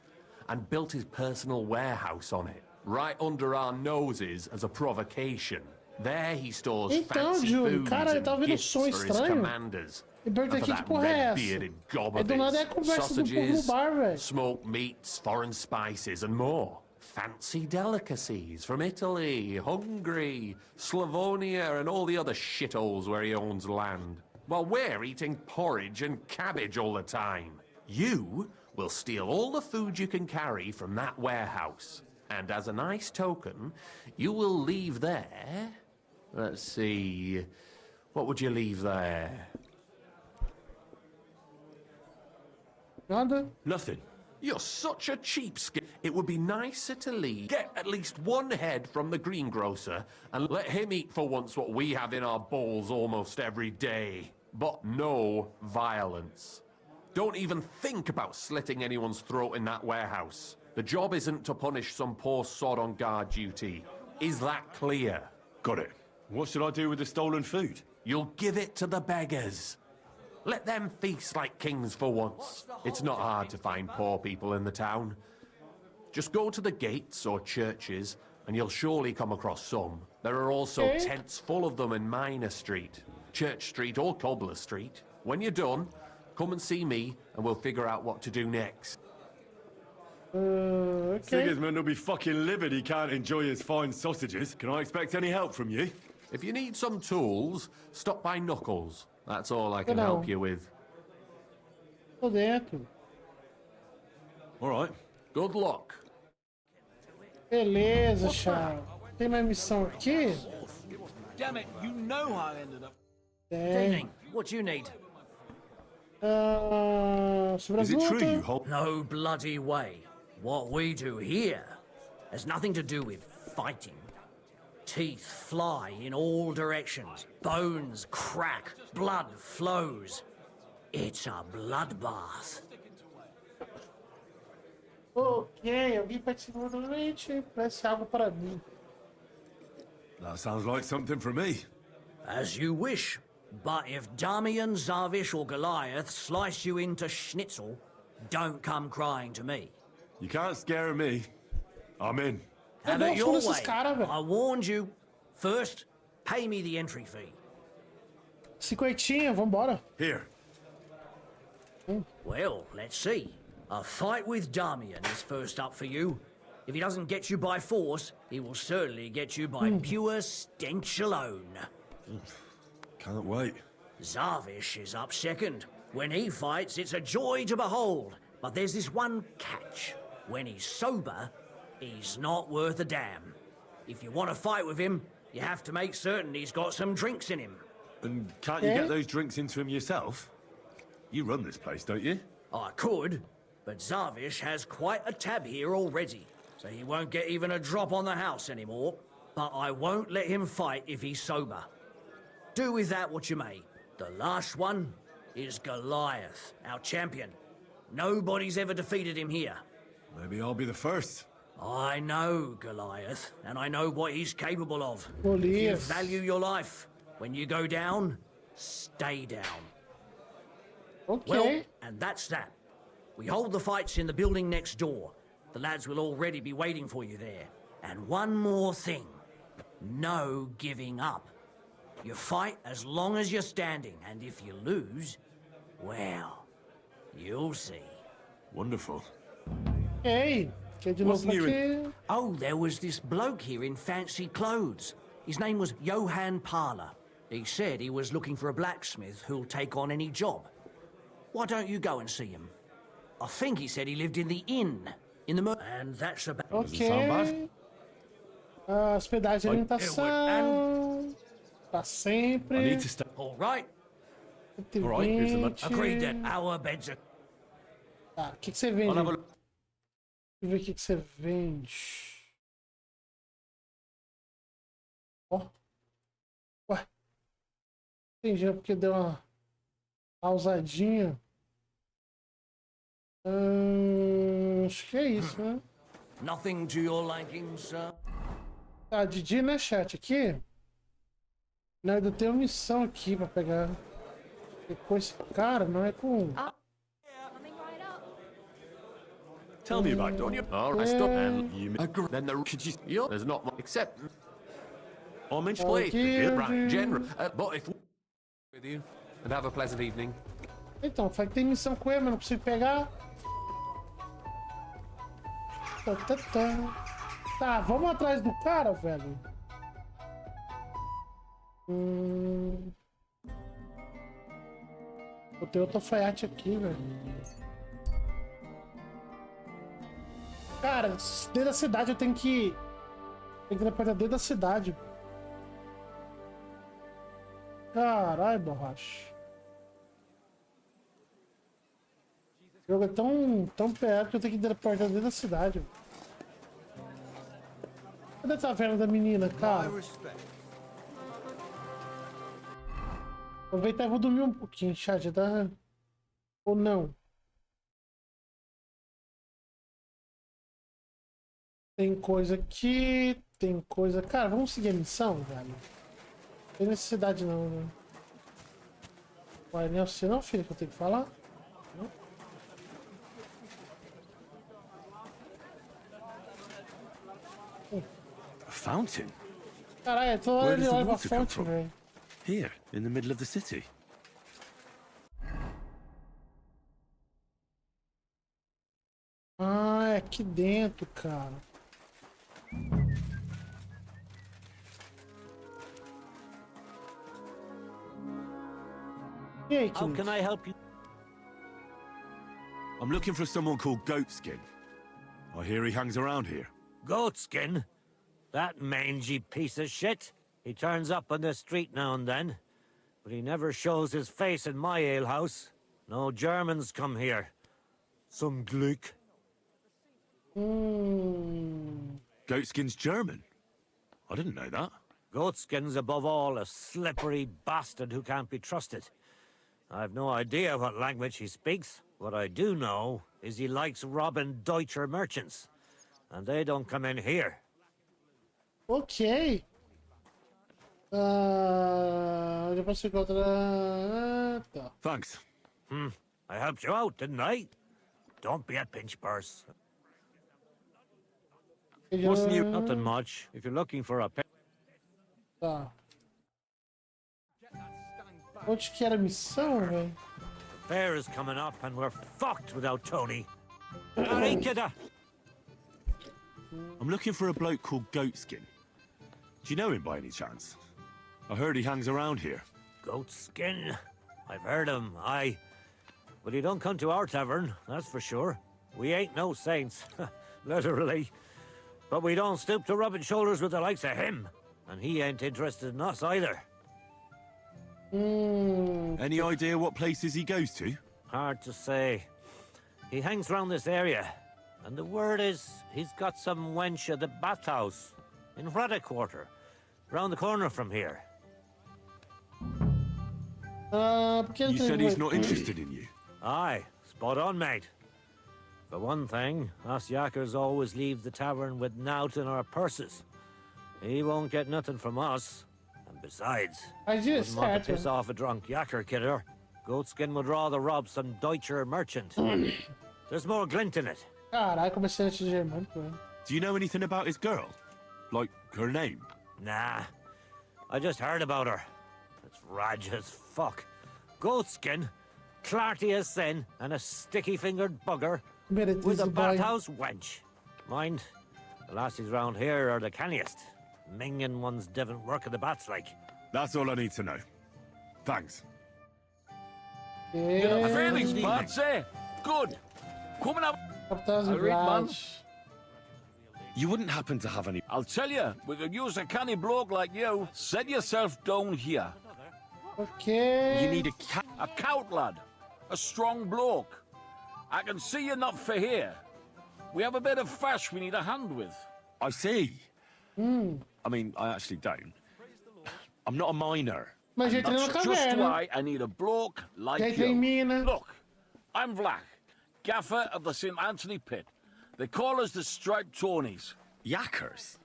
and built his personal warehouse on it, right under our noses as a provocation. There he stores fancy Júlio, foods cara, eu tava and ouvindo gifts som for his estranho. commanders. E perguntei And for que that porra é essa? red-bearded gob É of do nada é a his, conversa do povo no bar, velho. smoked meats, foreign spices, and more. Fancy delicacies from Italy, Hungary, Slavonia, and all the other shitholes where he owns land. While we're eating porridge and cabbage all the time. You will steal all the food you can carry from that warehouse. And as a nice token, you will leave there... Let's see... What would you leave there? Nada. Nothing. You're such a cheapskate. It would be nicer to leave. Get at least one head from the greengrocer and let him eat for once what we have in our bowls almost every day. But no violence. Don't even think about slitting anyone's throat in that warehouse. The job isn't to punish some poor sod on guard duty. Is that clear? Got it. What should I do with the stolen food? You'll give it to the beggars. Let them feast like kings for once. It's not hard to find poor people in the town. Just go to the gates or churches, and you'll surely come across some. There are also tents full of them in Minor Street, Church Street or Cobbler Street. When you're done, come and see me, and we'll figure out what to do next. Okay. Sigismund will be fucking livid he can't enjoy his fine sausages. Can I expect any help from you? If you need some tools, stop by Knuckles. That's all I can help you with. Tô dentro. All right. Good luck. Beleza, Charles. Tem mais missão aqui? Damn it, you know how I ended up. Tem. What do you need? Sobre a luta. hold? No bloody way. What we do here has nothing to do with fighting. Teeth fly in all directions. Bones crack. Blood flows. It's a bloodbath. Ok, alguém participou do leite. Parece algo para mim. That sounds like something for me. As you wish. But if Damian, Zavish or Goliath slice you into schnitzel, don't come crying to me. You can't scare me. I'm in. Have it your way. I warned you. First, pay me the entry fee. 50, vambora. Here. Well, let's see. A fight with Damian is first up for you. If he doesn't get you by force, he will certainly get you by pure stench alone. Can't wait. Zavish is up second. When he fights, it's a joy to behold. But there's this one catch. When he's sober, he's not worth a damn. If you want to fight with him, you have to make certain he's got some drinks in him. And can't you get those drinks into him yourself? You run this place, don't you? I could, but Zavish has quite a tab here already, so he won't get even a drop on the house anymore. But I won't let him fight if he's sober. Do with that what you may. The last one is Goliath, our champion. Nobody's ever defeated him here. Maybe I'll be the first. I know Goliath, and I know what he's capable of. Goliath. If you value your life, when you go down, stay down. Okay. Well, and that's that. We hold the fights in the building next door. The lads will already be waiting for you there. And one more thing. No giving up. You fight as long as you're standing, and if you lose, well, you'll see. Wonderful. Ei, que de What's novo new aqui. Oh, there was this bloke here in fancy clothes. His name was Johann Parler. He said he was looking for a blacksmith who'll take on any job. Why don't you go and see him? I think he said he lived in the inn. And that's about... Ok. Hospedagem e alimentação. Pra sempre. I need to stay. All right. All right, here's the money. Agreed then. Our beds are... Tá, o que você vende? I'll have a Deixa eu ver o que você vende. Ó. Ué. Entendi, porque deu uma pausadinha. Acho que é isso, né? Nothing to your liking, sir? Tá, de dia, né, chat? Aqui. Não, ainda tem uma missão aqui pra pegar. E com esse cara, não é com... Tell me about Donya. All right, stop and you agree. Then the could you there's not much except I'm in place, right, general. But if with you and have a pleasant evening. Então, fala que tem missão com ele, mas não consigo pegar. Tá, vamos atrás do cara, velho. Vou ter outro alfaiate aqui, velho. Cara, dentro da cidade eu tenho que... Tem que apertar dentro da cidade. Caralho, borracha. O jogo é tão perto que eu tenho que apertar dentro da cidade. Cadê a taverna da menina, cara? Aproveitar e vou dormir um pouquinho, chat, tá? Ou não? Tem coisa aqui, tem coisa... Cara, vamos seguir a missão, velho? Não tem necessidade não, né? Ué, não é você não, filho, que eu tenho que falar? Não? A fountain? Caralho, toda hora Where ele does the olha pra water come fonte, from? velho. Here, in the middle of the city. Ah, é aqui dentro, cara. E aí, How can I help you? I'm looking for someone called Goatskin. I hear he hangs around here. Goatskin? That mangy piece of shit. He turns up on the street now and then. But he never shows his face in my alehouse. No Germans come here. Some Glück. Goatskin's German? I didn't know that. Goatskin's above all a slippery bastard who can't be trusted. I've no idea what language he speaks. What I do know is he likes robbing Deutscher merchants. And they don't come in here. Ok. Depois se encontra... Tá. Thanks. I helped you out, didn't I? Don't be a pinch purse. What's new? Nothing much. If you're looking for a Tá. Onde que era a missão, velho? fair is coming up and we're fucked without Tony. Alright, kidda. I'm looking for a bloke called Goatskin. Do you know him by any chance? I heard he hangs around here. Goatskin? I've heard him, aye. But he don't come to our tavern, that's for sure. We ain't no saints, literally. But we don't stoop to rubbing shoulders with the likes of him. And he ain't interested in us either. Any idea what places he goes to? Hard to say. He hangs round this area. And the word is he's got some wench at the bathhouse in Rada Quarter, round the corner from here. You said he's not interested in you. Aye, spot on, mate. For one thing, us yakkers always leave the tavern with nowt in our purses. He won't get nothing from us. And besides, wouldn't want to piss off a drunk yakker, kidder. Goatskin would rather rob some Deutscher merchant. There's more glint in it. Caralho, comecei a te germânico, velho. Do you know anything about his girl? Like, her name? Nah. I just heard about her. It's raj as fuck. Goatskin, clarty as sin, and a sticky-fingered bugger with a bathhouse wench. Mind, the lassies round here are the canniest. Minging one's different work of the bats like. That's all I need to know. Thanks. Feelings, Parte. Good. Coming up. I read, man. You wouldn't happen to have any... I'll tell you, we could use a canny bloke like you. Set yourself down here. Okay. You need a cout, lad. A strong bloke. I can see you're not for here. We have a bit of fash we need a hand with. I see. I mean, I actually don't. I'm not a miner. Mas ele treina That's just why I need a bloke like you. Look, I'm Vlach, gaffer of the St. Anthony Pit. They call us the Striped Tonys. Yackers?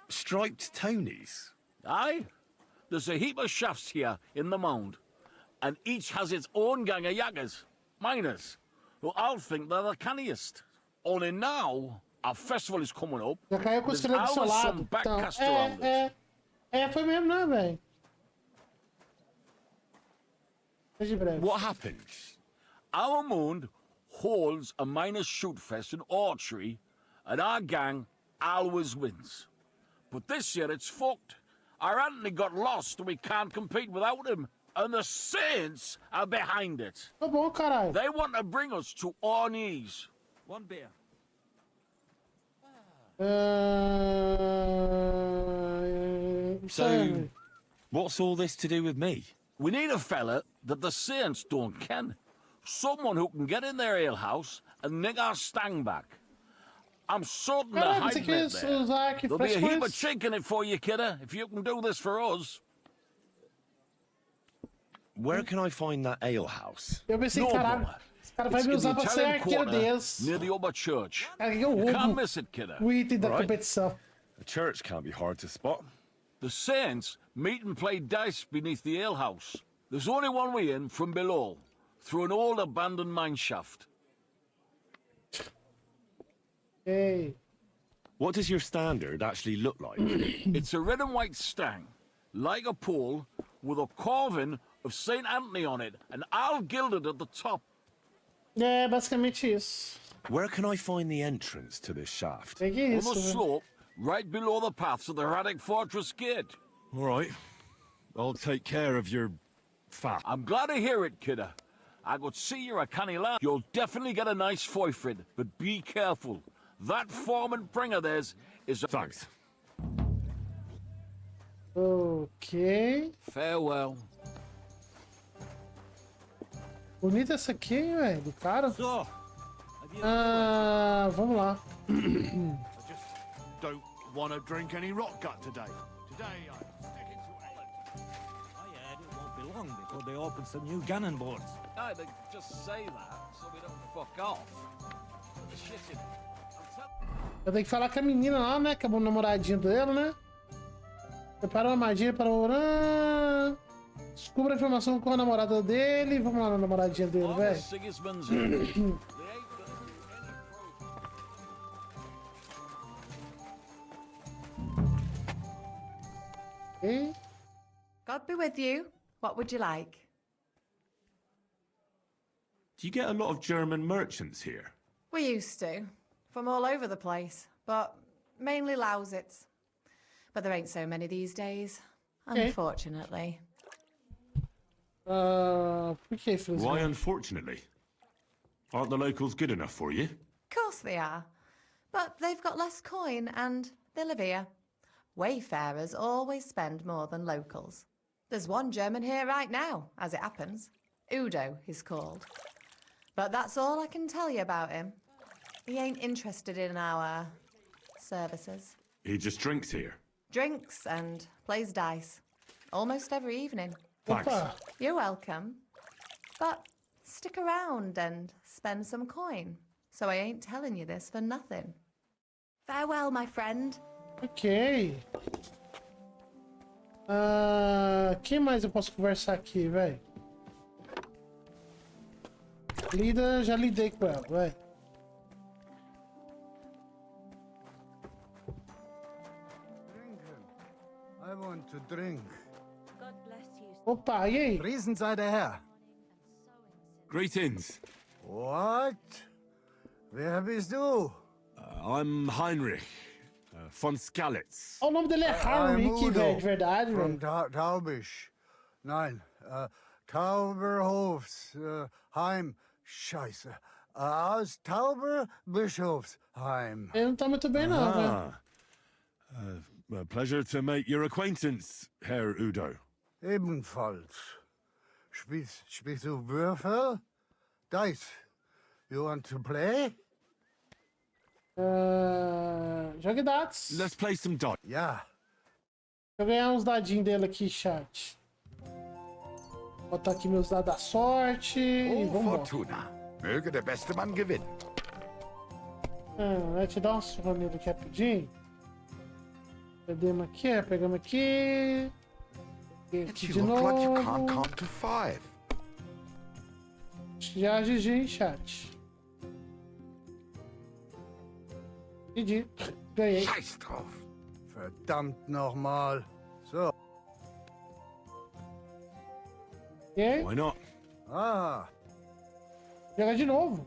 Striped Tonys? Aye. There's a heap of shafts here in the mound, and each has its own gang of yackers, miners, who all think they're the canniest. Only now, our festival is coming up. There's always some backcast around us. Foi mesmo, né, velho? What happened? Our mound holds a miners' shoot fest in archery, and our gang always wins. But this year it's fucked. Our Anthony got lost and we can't compete without him. And the Saints are behind it. Tá bom, caralho. They want to bring us to our knees. One beer. So, what's all this to do with me? We need a fella that the Saints don't ken. Someone who can get in their alehouse and nick our stang back. I'm certain they're hiding it there. There'll be a heap of chink in it for you, kidder, if you can do this for us. Where can I find that alehouse? Eu pensei, caralho, esse cara vai me usar pra ser arqueiro deles. Near the upper church. Cara, you can't miss it, kidder. O item da competição. The church can't be hard to spot. The Saints meet and play dice beneath the alehouse. There's only one way in from below, through an old abandoned mine shaft. Hey. What does your standard actually look like? It's a red and white stang, like a pole, with a carving of St. Anthony on it, and all gilded at the top. É basicamente isso. Where can I find the entrance to this shaft? On the slope, right below the paths of the Radic Fortress Gate. All right. I'll take care of your fat. I'm glad to hear it, kidder. I could see you're a canny lad. You'll definitely get a nice foy for it, but be careful. That foreman bringer theirs is... Thanks. Ok. Farewell. Bonita essa aqui, hein, velho, do cara. Vamos lá. I just don't want to drink any rot gut today. Today I'm sticking to ale. I heard it won't be long before they open some new cannon boards. No, they just say that so we don't fuck off. Put the shit in it. Eu tenho que falar com a menina lá, né? Que é o namoradinho dele, né? Prepara uma magia para orar. Descubra a informação com a namorada dele. Vamos lá na namoradinha dele, velho. Okay. God be with you. What would you like? Do you get a lot of German merchants here? We used to. From all over the place. But mainly Lausitz. But there ain't so many these days. Unfortunately. Why unfortunately? Aren't the locals good enough for you? Course they are. But they've got less coin and they live here. Wayfarers always spend more than locals. There's one German here right now, as it happens. Udo, he's called. But that's all I can tell you about him. He ain't interested in our services. He just drinks here. Drinks and plays dice. Almost every evening. Thanks. You're welcome. But stick around and spend some coin. So I ain't telling you this for nothing. Farewell, my friend. Ok. Quem mais eu posso conversar aqui, velho? Lida, já lidei com ela, velho. I want to drink. God bless you, Opa, e aí? Riesen sei der Herr. Greetings. What? Wer bist du? I'm Heinrich, von Skalitz. O nome dele é Heinrich, velho, de verdade, From velho. Taubisch. Nein, Tauberhofs, Heim. Scheiße. Aus Tauberbischofsheim. Ele não tá muito bem, não, velho. A pleasure to make your acquaintance, Herr Udo. Ebenfalls. Spielst du Würfel? Dice. You want to play? Jogue dados. Let's play some dice. Yeah. Deixa eu ganhar uns dadinhos dele aqui, chat. Vou botar aqui meus dados da sorte e vamos embora. Fortuna. Möge der beste Mann gewinnen. Vai te dar uma surra nele aqui rapidinho. Perdemos aqui, pegamos aqui. Aqui de You look like you can't novo. count to 5. Já GG em chat. GG. Ganhei. Scheiß drauf. Verdammt nochmal. So. E aí? Why not? Ah. Jogar de novo.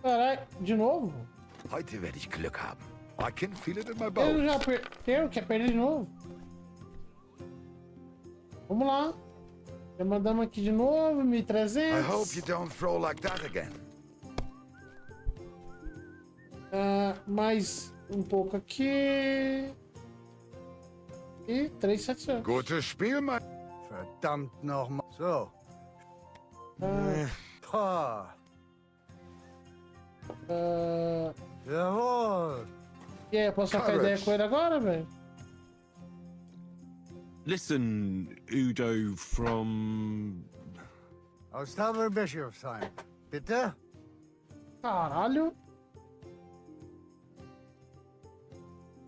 Caralho, de novo? Heute werde ich Glück haben. I can feel it in my Ele bones. já perdeu, quer perder de novo? Vamos lá. Já mandamos aqui de novo, I hope 1.300. you don't throw like that again. Mais um pouco aqui. E 3.700. Gutes Spiel, mein... Verdammt nochmal. So. Pah. Jawohl. E aí, eu posso trocar ideia com ele agora, velho? Listen, Udo from... Aus Tauberbischofsheim. Bitte? Caralho.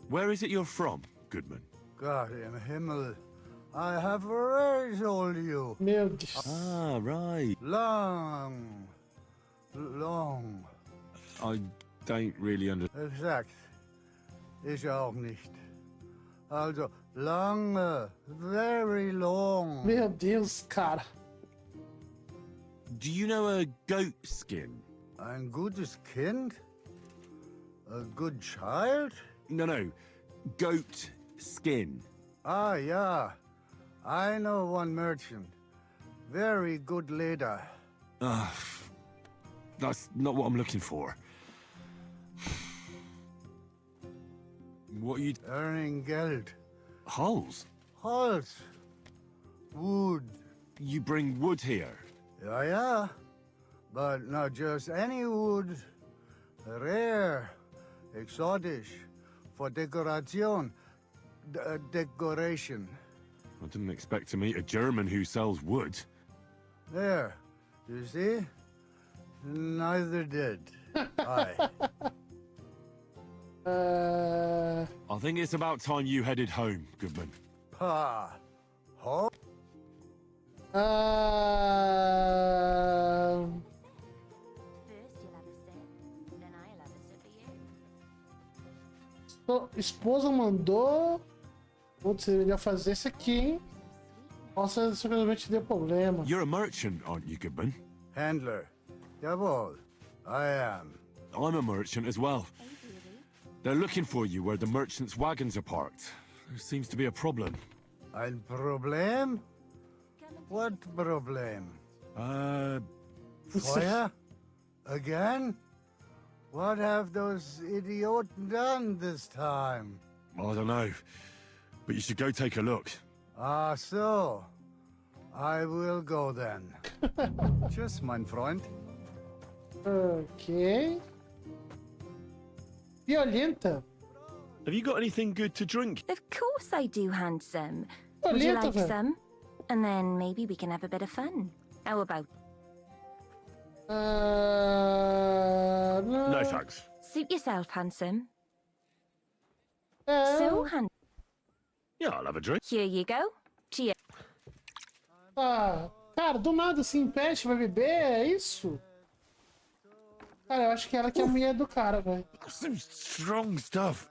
Where is it you're from, Goodman? Gott im Himmel. I have already told you. Meu Deus. Ah, right. Long. I don't really understand. Exakt. Ich auch nicht. Also, lange. Very long. Meu Deus, cara. Do you know a goat skin? Ein gutes Kind? A good child? No. Goat skin. Ah, yeah. I know one merchant. Very good leader. That's not what I'm looking for. What are you... Earning Geld. Hulls? Holz. Wood. You bring wood here? Yeah. But not just any wood. Rare. Exotic. For decoration. Decoration. I didn't expect to meet a German who sells wood. There. You see? Neither did I. I think it's about time you headed home, Goodman. Pa. Ho? Esposa mandou. Putz, ele ia fazer isso aqui, hein? Nossa, seguramente deu problema. You're a merchant, aren't you, Goodman? Handler. Jawohl. I am. I'm a merchant as well. They're looking for you where the merchants' wagons are parked. There seems to be a problem. Ein Problem? What problem? Feuer? Again? What have those idiots done this time? I don't know, but you should go take a look. Ah, so. I will go then. Tschüss, mein Freund. Ok. Violenta. Have you got anything good to drink? Of course I do, handsome. Oh, Would you Violenta, like velho. some? And then maybe we can have a bit of fun. How about... No. No thanks. Suit yourself, handsome. É. So, handsome. Yeah, I'll have a drink. Here you go. Cheers. Ah, cara, do nada assim, peste, vai beber, é isso? Cara, eu acho que ela que é a mulher do cara, velho. Some strong stuff.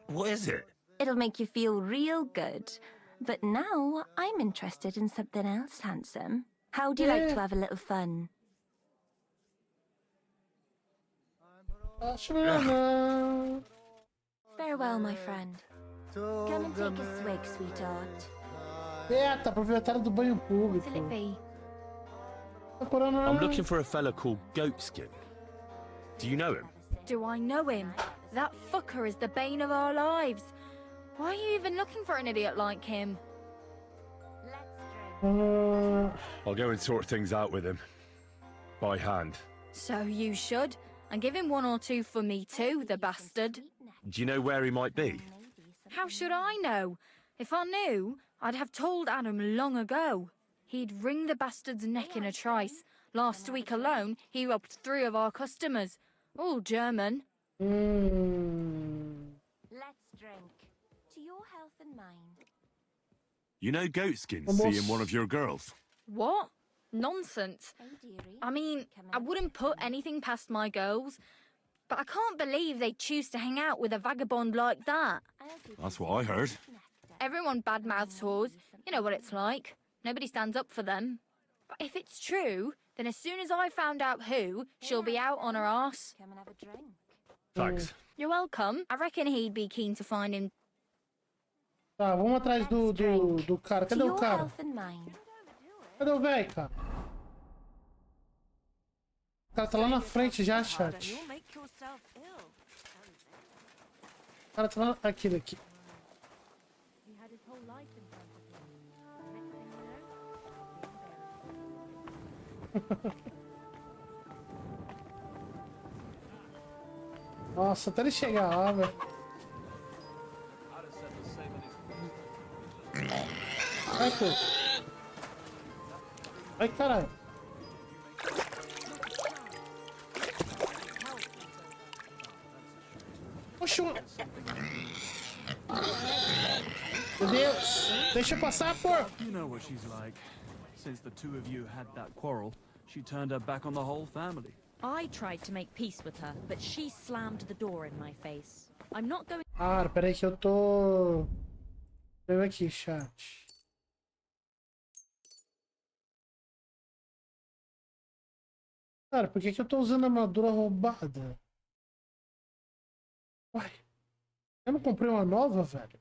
What is it? It'll make you feel real good. But now I'm interested in something else, handsome. How'd you like to have a little fun? Farewell, my friend. Come and take a swig, sweetheart. Eita, proprietário do banho público. What'll it be? I'm looking for a fella called Goatskin. Do you know him? Do I know him? That fucker is the bane of our lives. Why are you even looking for an idiot like him? I'll go and sort things out with him. By hand. So you should. And give him 1 or 2 for me too, the bastard. Do you know where he might be? How should I know? If I knew, I'd have told Adam long ago. He'd wring the bastard's neck in a trice. Last week alone, he robbed 3 of our customers. All German. Let's drink. To your health and mine. You know Goatskin's seeing one of your girls? What? Nonsense. I mean, I wouldn't put anything past my girls, but I can't believe they choose to hang out with a vagabond like that. That's what I heard. Everyone badmouths whores. You know what it's like. Nobody stands up for them. But if it's true, then as soon as I found out who, she'll be out on her arse. Come and have a drink. Thanks. You're welcome. I reckon he'd be keen to find him. Tá, vamos atrás do cara. Cadê o cara? Cadê o velho, cara? O cara tá lá na frente já, chat. O cara tá lá... Aquele aqui. Nossa, até ele chegar lá, velho. Ai, pô. Ai, caralho. Oxi. Meu Deus. Deixa eu passar, pô. You know what she's like. Since the 2 of you had that quarrel, she turned her back on the whole family. I tried to make peace with her, but she slammed the door in my face. I'm not going... Ah, peraí que eu tô... Eu aqui, chat. Cara, por que eu tô usando armadura roubada? Uai. Eu não comprei uma nova, velho?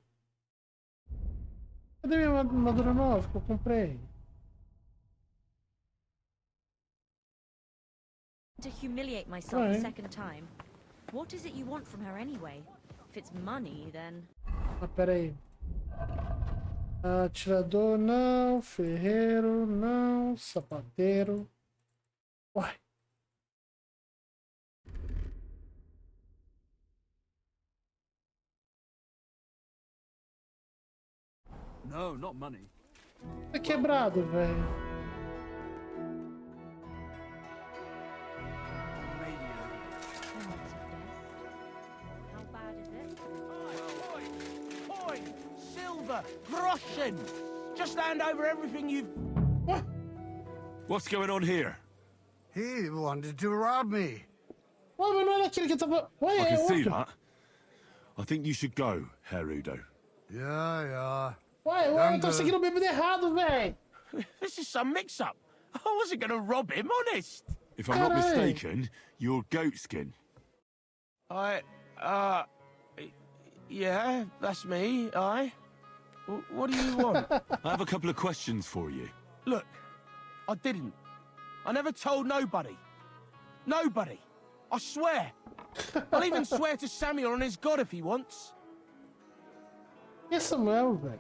Cadê minha armadura nova que eu comprei? To humiliate myself a second time. What is it you want from her anyway? If it's money, then... Ah, peraí. Atirador, não. Ferreiro, não. Sapateiro. Uai. No, not money. Tá quebrado, velho. Groschen! Just hand over everything you've... What? What's going on here? He wanted to rob me. Ué, mas não era aquele que tava... Ué, I é can see outro. that. I think you should go, Herudo. Yeah. Ué, eu tô seguindo o bêbado errado, velho. This is some mix-up. I wasn't gonna rob him, honest. If I'm not mistaken, you're Goatskin. Yeah, that's me, What do you want? I have a couple of questions for you. Look, I didn't. I never told nobody. Nobody. I swear. I'll even swear to Samuel on his God if he wants. Yes, Samuel, velho.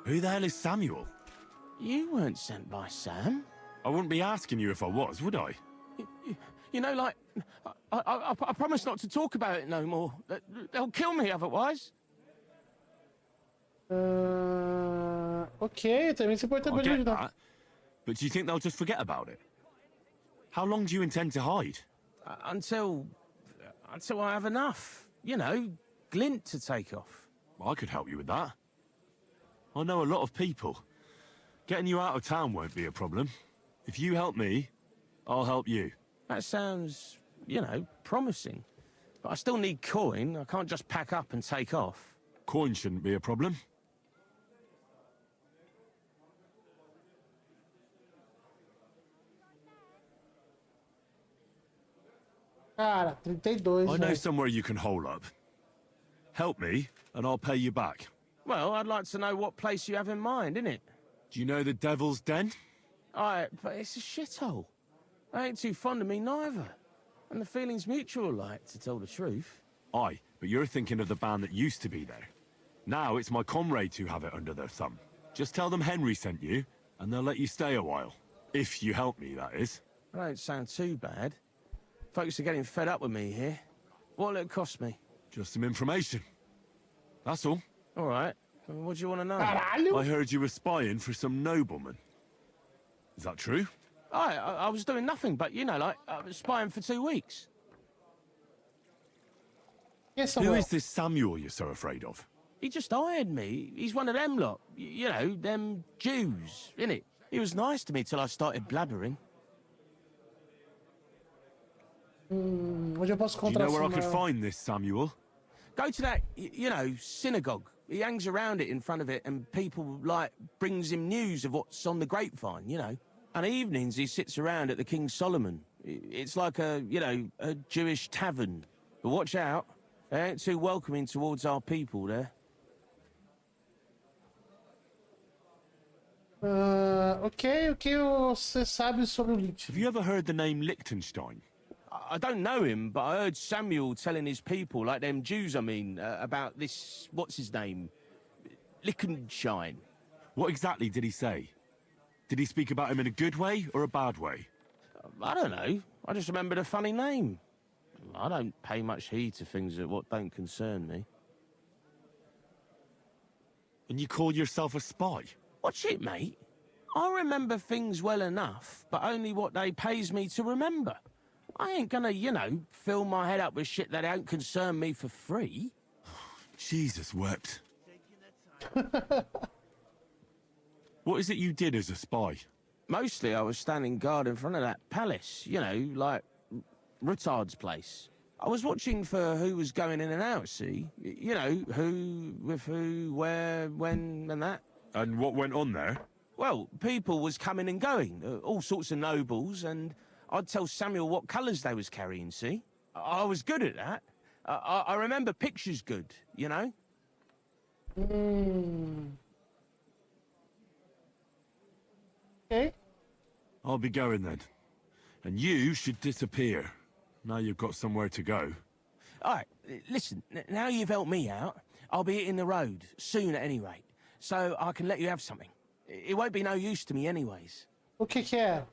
Who the hell is Samuel? You weren't sent by Sam. I wouldn't be asking you if I was, would I? You know, like, I promise not to talk about it no more. They'll kill me otherwise. Ok, também você pode I também get ajudar. that, but do you think they'll just forget about it? How long do you intend to hide? Until I have enough. You know, glint to take off. I could help you with that. I know a lot of people. Getting you out of town won't be a problem. If you help me, I'll help you. That sounds, you know, promising. But I still need coin. I can't just pack up and take off. Coin shouldn't be a problem. Cara, 32. I know somewhere you can hole up. Help me, and I'll pay you back. Well, I'd like to know what place you have in mind, innit? Do you know the Devil's Den? Aye, but it's a shithole. They ain't too fond of me neither. And the feeling's mutual, like, to tell the truth. Aye, but you're thinking of the band that used to be there. Now it's my comrades who have it under their thumb. Just tell them Henry sent you, and they'll let you stay a while. If you help me, that is. That don't sound too bad. Folks are getting fed up with me here. What'll it cost me? Just some information. That's all. All right. What do you want to know? I heard you were spying for some nobleman. Is that true? I was doing nothing but, you know, like, I was spying for 2 weeks. Yes, Who is this Samuel you're so afraid of? He just hired me. He's one of them lot. You know, them Jews, innit? He was nice to me till I started blabbering. Onde eu posso Do you encontrar know where I essa could mulher? find this Samuel? Go to that, you know, synagogue. He hangs around it in front of it, and people, like, brings him news of what's on the grapevine, you know. And evenings he sits around at the King Solomon. It's like a, you know, a Jewish tavern. But watch out, they ain't too welcoming towards our people there. Ok, o que você sabe sobre o Lich? Have you ever heard the name Liechtenstein? I don't know him, but I heard Samuel telling his people, like them Jews, I mean, about this, what's his name? Liechtenstein. What exactly did he say? Did he speak about him in a good way or a bad way? I don't know. I just remembered a funny name. I don't pay much heed to things that what don't concern me. And you call yourself a spy? What's it, mate? I remember things well enough, but only what they pays me to remember. I ain't gonna, you know, fill my head up with shit that don't concern me for free. Jesus wept. What is it you did as a spy? Mostly I was standing guard in front of that palace, you know, like Rutard's place. I was watching for who was going in and out, see? You know, who, with who, where, when, and that. And what went on there? Well, people was coming and going, all sorts of nobles, and I'd tell Samuel what colours they was carrying, see? I was good at that. I remember pictures good, you know? Okay. I'll be going then. And you should disappear. Now you've got somewhere to go. All right, listen, now you've helped me out, I'll be hitting the road, soon at any rate, so I can let you have something. It won't be no use to me anyways. O que é?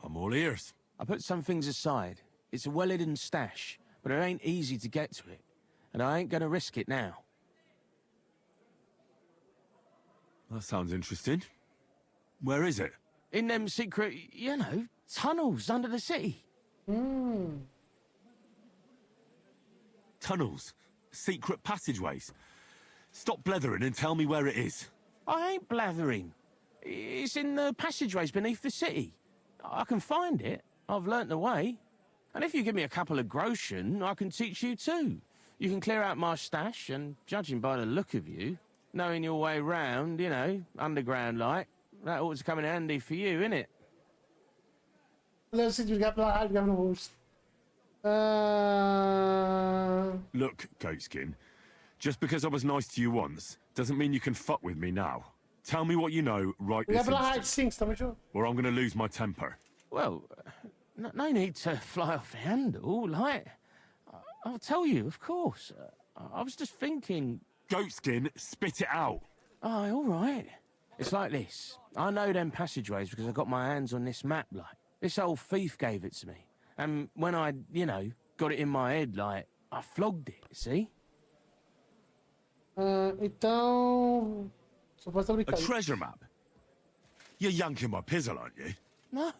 I'm all ears. I put some things aside. It's a well-hidden stash, but it ain't easy to get to it, and I ain't gonna risk it now. That sounds interesting. Where is it? In them secret, you know, tunnels under the city. Tunnels? Secret passageways? Stop blethering and tell me where it is. I ain't blathering. It's in the passageways beneath the city. I can find it. I've learnt the way. And if you give me a couple of groschen, I can teach you too. You can clear out my stash, and judging by the look of you, knowing your way round, you know, underground-like, that ought to come in handy for you, innit? Let's ligar pela rádio, ligar no rosto. Look, Goatskin, just because I was nice to you once, doesn't mean you can fuck with me now. Tell me what you know right Ligar this pela rádio, instant, sim, você tá me achando? or I'm gonna lose my temper. Well, no need to fly off the handle, like... I'll tell you, of course. I was just thinking... Goatskin, spit it out! Oh, all right. It's like this. I know them passageways because I got my hands on this map, like. This old thief gave it to me. And when I, you know, got it in my head, like, I flogged it, see? Então... Só pode estar A brincando. treasure map? You're yanking my pizzle, aren't you? No.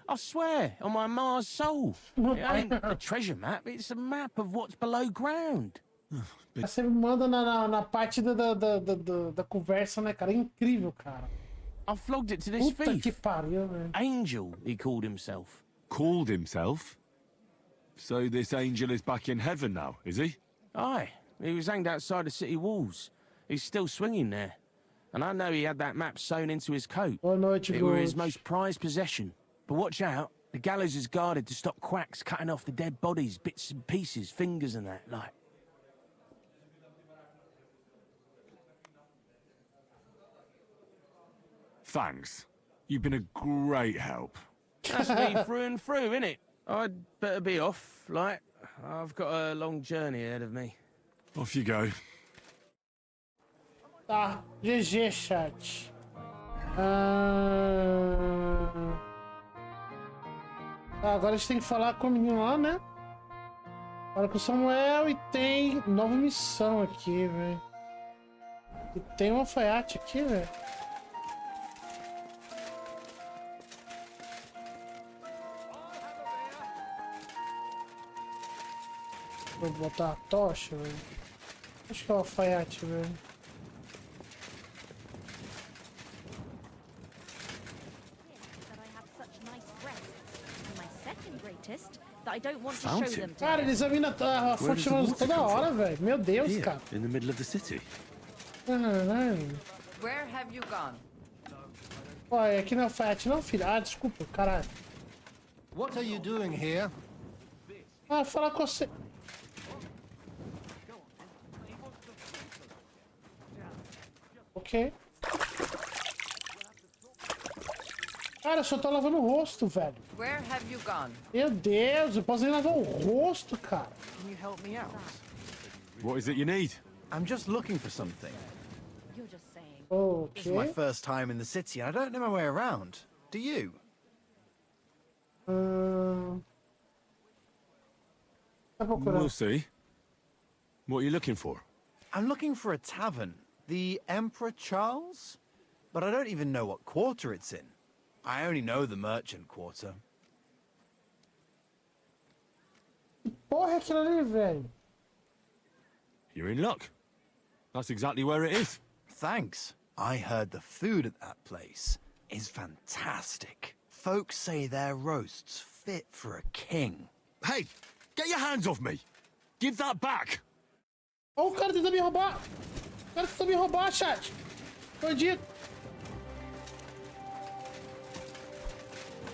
I swear, on my Mars soul. It ain't a treasure map, it's a map of what's below ground. Você me manda na parte da conversa, né, cara? É incrível, cara. I flogged it to this Puta thief. que pariu, velho. Angel, he called himself. Called himself? So this angel is back in heaven now, is he? Aye, he was hanged outside the city walls. He's still swinging there. And I know he had that map sewn into his coat. It were his most prized possession. But watch out, the gallows is guarded to stop quacks cutting off the dead bodies, bits and pieces, fingers and that, like. Thanks. You've been a great help. That's me through and through, innit? I'd better be off, like. I've got a long journey ahead of me. Off you go. Tá, GG, chat. Agora a gente tem que falar com o menino lá, né? Fala com o Samuel e tem nova missão aqui, velho. E tem um alfaiate aqui, velho. Vou botar a tocha, velho. Acho que é o alfaiate, velho. Cara, ele examina a fonte toda hora, velho. Meu Deus, cara. In the middle of the city. Where have you gone? Olha, aqui não é alfaiate não, filho. Ah, desculpa, caralho. What are you doing here? Ah, falar com você. Ok. Cara, eu só tô lavando o rosto, velho. Where have you gone? Meu Deus, eu posso nem lavar o rosto, cara. Can you help me out? What is it you need? I'm just looking for something. You're just saying. Okay. This is my first time in the city and I don't know my way around. Do you? We'll see. What are you looking for? I'm looking for a tavern. The Emperor Charles? But I don't even know what quarter it's in. I only know the merchant quarter. Porra, é aquilo ali, velho. You're in luck. That's exactly where it is. Thanks. I heard the food at that place is fantastic. Folks say their roasts fit for a king. Hey, get your hands off me. Give that back. Oh, o cara tentou me roubar. O cara tentou me roubar, chat. Bandido.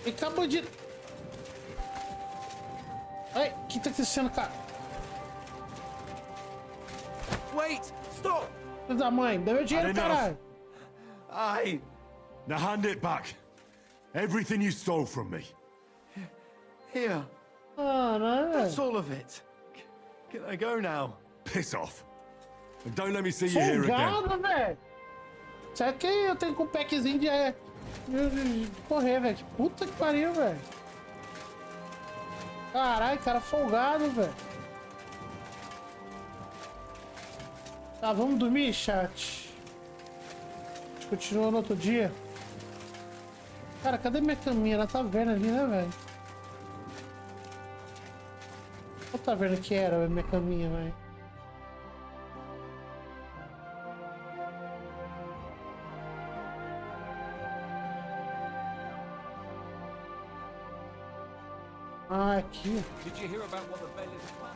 Vem cá, bandido. Ai, o que tá acontecendo, cara? Wait! Stop! Filho da mãe, dá meu dinheiro, caralho. Aye. Now hand it back. Everything you stole from me. Here. Caralho. That's all of it. Can I go now? Piss off. And don't let me see you here again. Folgado, velho. Será que eu tenho com um packzinho de correr, velho? Puta que pariu, velho. Caralho, cara folgado, velho. Tá, vamos dormir, chat. A gente continua no outro dia. Cara, cadê minha caminha? Ela tá vendo ali, né, velho? Qual tá vendo que era a minha caminha, velho? Ah, aqui. Did you hear about what the bailiff's plan?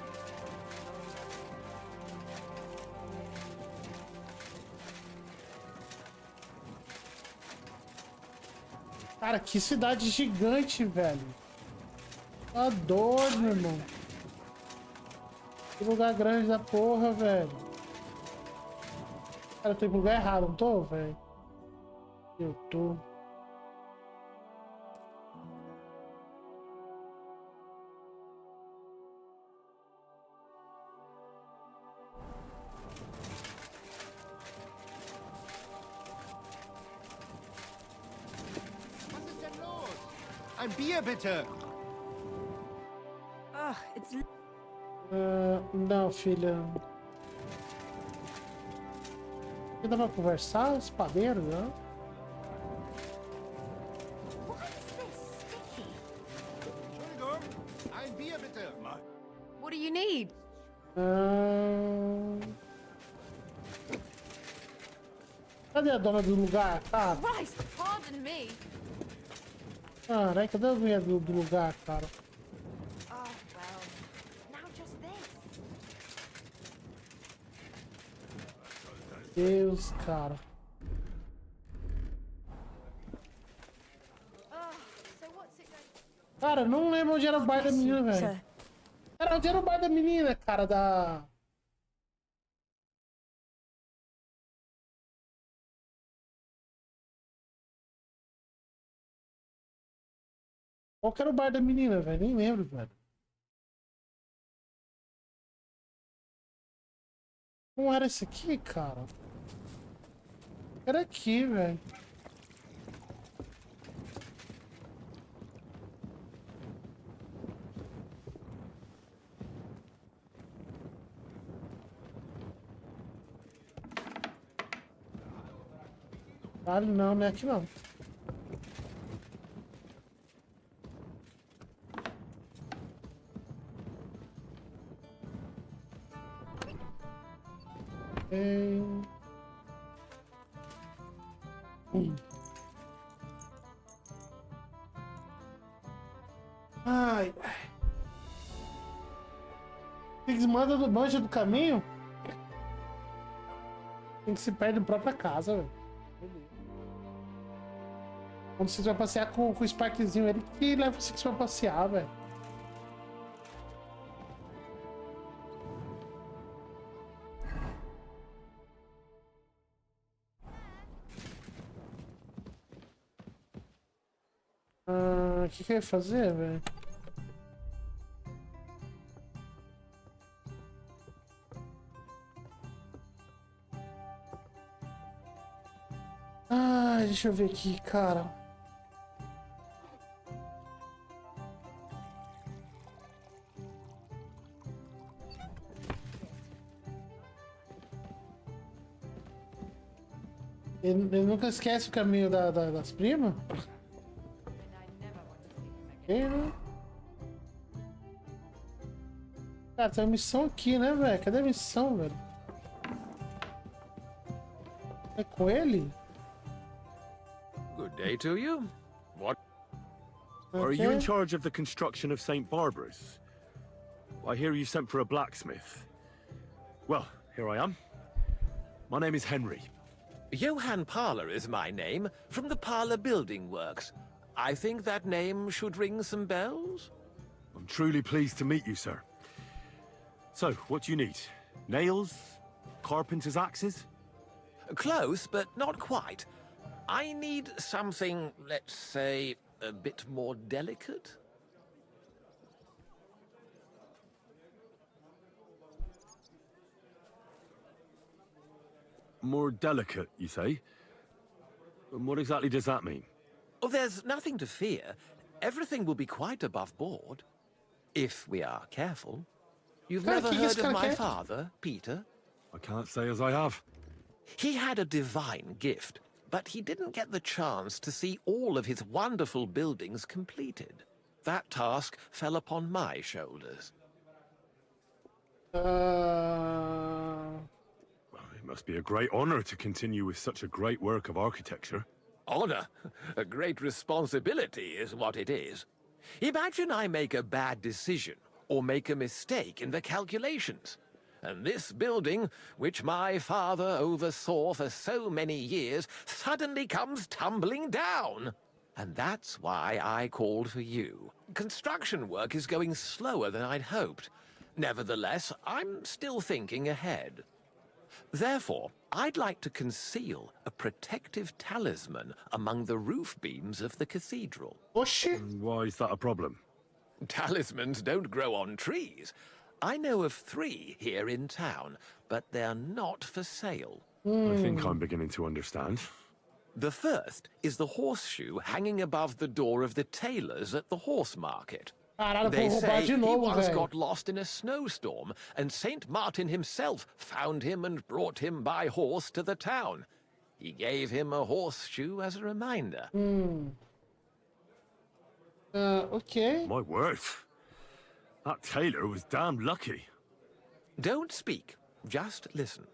Cara, que cidade gigante, velho. Tá doido, meu irmão. Que lugar grande da porra, velho. Cara, eu tô em lugar errado, não tô, velho? Eu tô. Ein Bier, bitte! Ugh, it's... Não, filha. Aqui dá pra conversar? Espadeiro, né? Ein Bier, bitte! What do you need? Cadê a dona do lugar, cara? Christ, pardon me. Caralho, cadê a mulher do lugar, cara? Oh, well, Deus, cara. Cara, não lembro onde era o bar da menina, velho. Cara, onde era o bar da menina, cara, da... Qual que era o bar da menina, velho? Nem lembro, velho. Não era esse aqui, cara? Era aqui, velho. Vale, não, não é aqui não. Ai. Eles mandam do manja do caminho? Tem que se perde na própria casa, velho. Quando você vai passear com o Sparkzinho, ele que leva você pra passear, velho. O que eu ia fazer, velho? Ai, deixa eu ver aqui, cara. Ele nunca esquece o caminho das primas? Cara, tem uma missão aqui, né, velho? Cadê a missão, velho? É com ele? Good day to you. What? Are you in charge of the construction of St. Barbara's? I hear you sent for a blacksmith. Well, here I am. My name is Henry. Johann Parler is my name, from the Parler Building Works. I think that name should ring some bells? I'm truly pleased to meet you, sir. So, what do you need? Nails? Carpenter's axes? Close, but not quite. I need something, let's say, a bit more delicate. More delicate, you say? And what exactly does that mean? Oh, there's nothing to fear. Everything will be quite above board. If we are careful. You've never heard of my father, Peter? I can't say as I have. He had a divine gift, but he didn't get the chance to see all of his wonderful buildings completed. That task fell upon my shoulders. It must be a great honor to continue with such a great work of architecture. Honor? A great responsibility is what it is. Imagine I make a bad decision or make a mistake in the calculations. And this building, which my father oversaw for so many years, suddenly comes tumbling down. And that's why I called for you. Construction work is going slower than I'd hoped. Nevertheless, I'm still thinking ahead. Therefore, I'd like to conceal a protective talisman among the roof beams of the cathedral. Oh, shit. Why is that a problem? Talismans don't grow on trees. I know of 3 here in town, but they're not for sale. I think I'm beginning to understand. The first is the horseshoe hanging above the door of the tailors at the horse market. They say he once got lost in a snowstorm, and Saint Martin himself found him and brought him by horse to the town. He gave him a horseshoe as a reminder. Okay. My word. That tailor was damn lucky. Don't speak, just listen.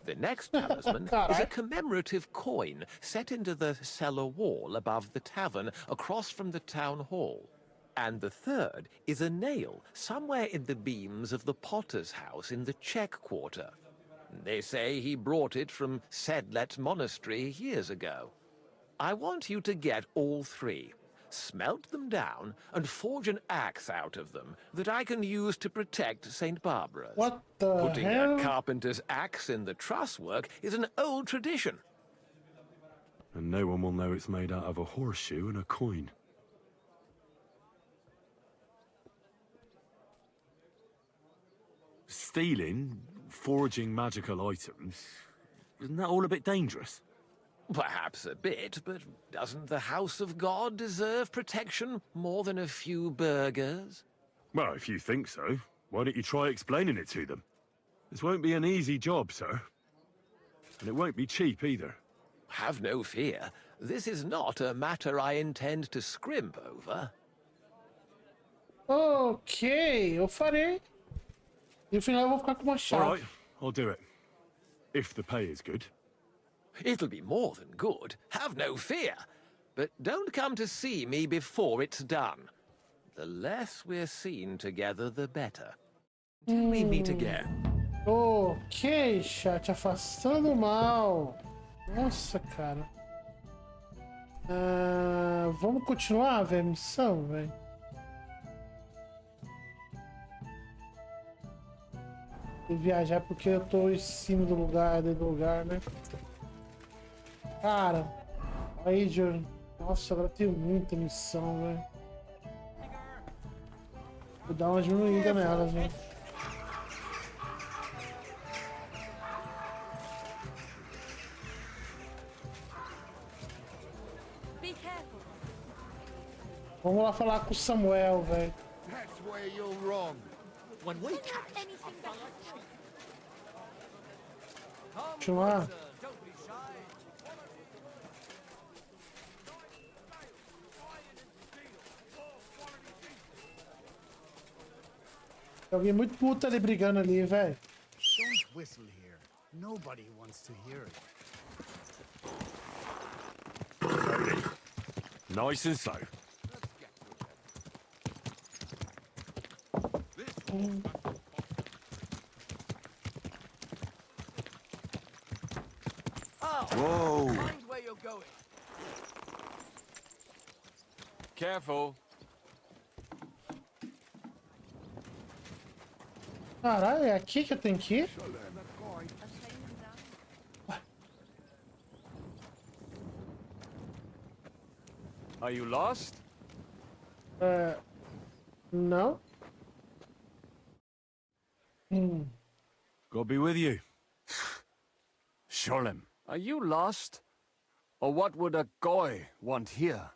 The next talisman is a commemorative coin set into the cellar wall above the tavern across from the town hall. And the third is a nail somewhere in the beams of the potter's house in the Czech Quarter. They say he brought it from Sedlet Monastery years ago. I want you to get all 3, smelt them down, and forge an axe out of them that I can use to protect St. Barbara's. What the Putting hell? a carpenter's axe in the truss work is an old tradition. And no one will know it's made out of a horseshoe and a coin. Stealing, forging magical items, isn't that all a bit dangerous? Perhaps a bit, but doesn't the House of God deserve protection more than a few burghers? Well, if you think so, why don't you try explaining it to them? This won't be an easy job, sir. And it won't be cheap either. Have no fear. This is not a matter I intend to scrimp over. Ok, eu farei. E no final eu vou ficar com uma chave. All right, I'll do it. If the pay is good. It'll be more than good. Have no fear. But don't come to see me before it's done. The less we're seen together, the better. Till we meet again. Ok, chat, afastando o mal. Nossa, cara. Vamos continuar, velho, a missão, velho. E viajar porque eu tô em cima do lugar, dentro do lugar, né? Cara, aí, Johnny. Nossa, agora tem muita missão, velho. Vou dar uma diminuída nelas, velho. Vamos lá falar com o Samuel, velho. That's where you're wrong. When we Continuar. Eu vi muito puta ali brigando ali, velho. Don't whistle here. Nobody wants to hear it. Nice and slow. Whoa! Mind where you're going. Careful. Caralho, é aqui que eu tenho que ir? Are you lost? Não. God be with you. Sholem, are you lost? Or what would a goy want here?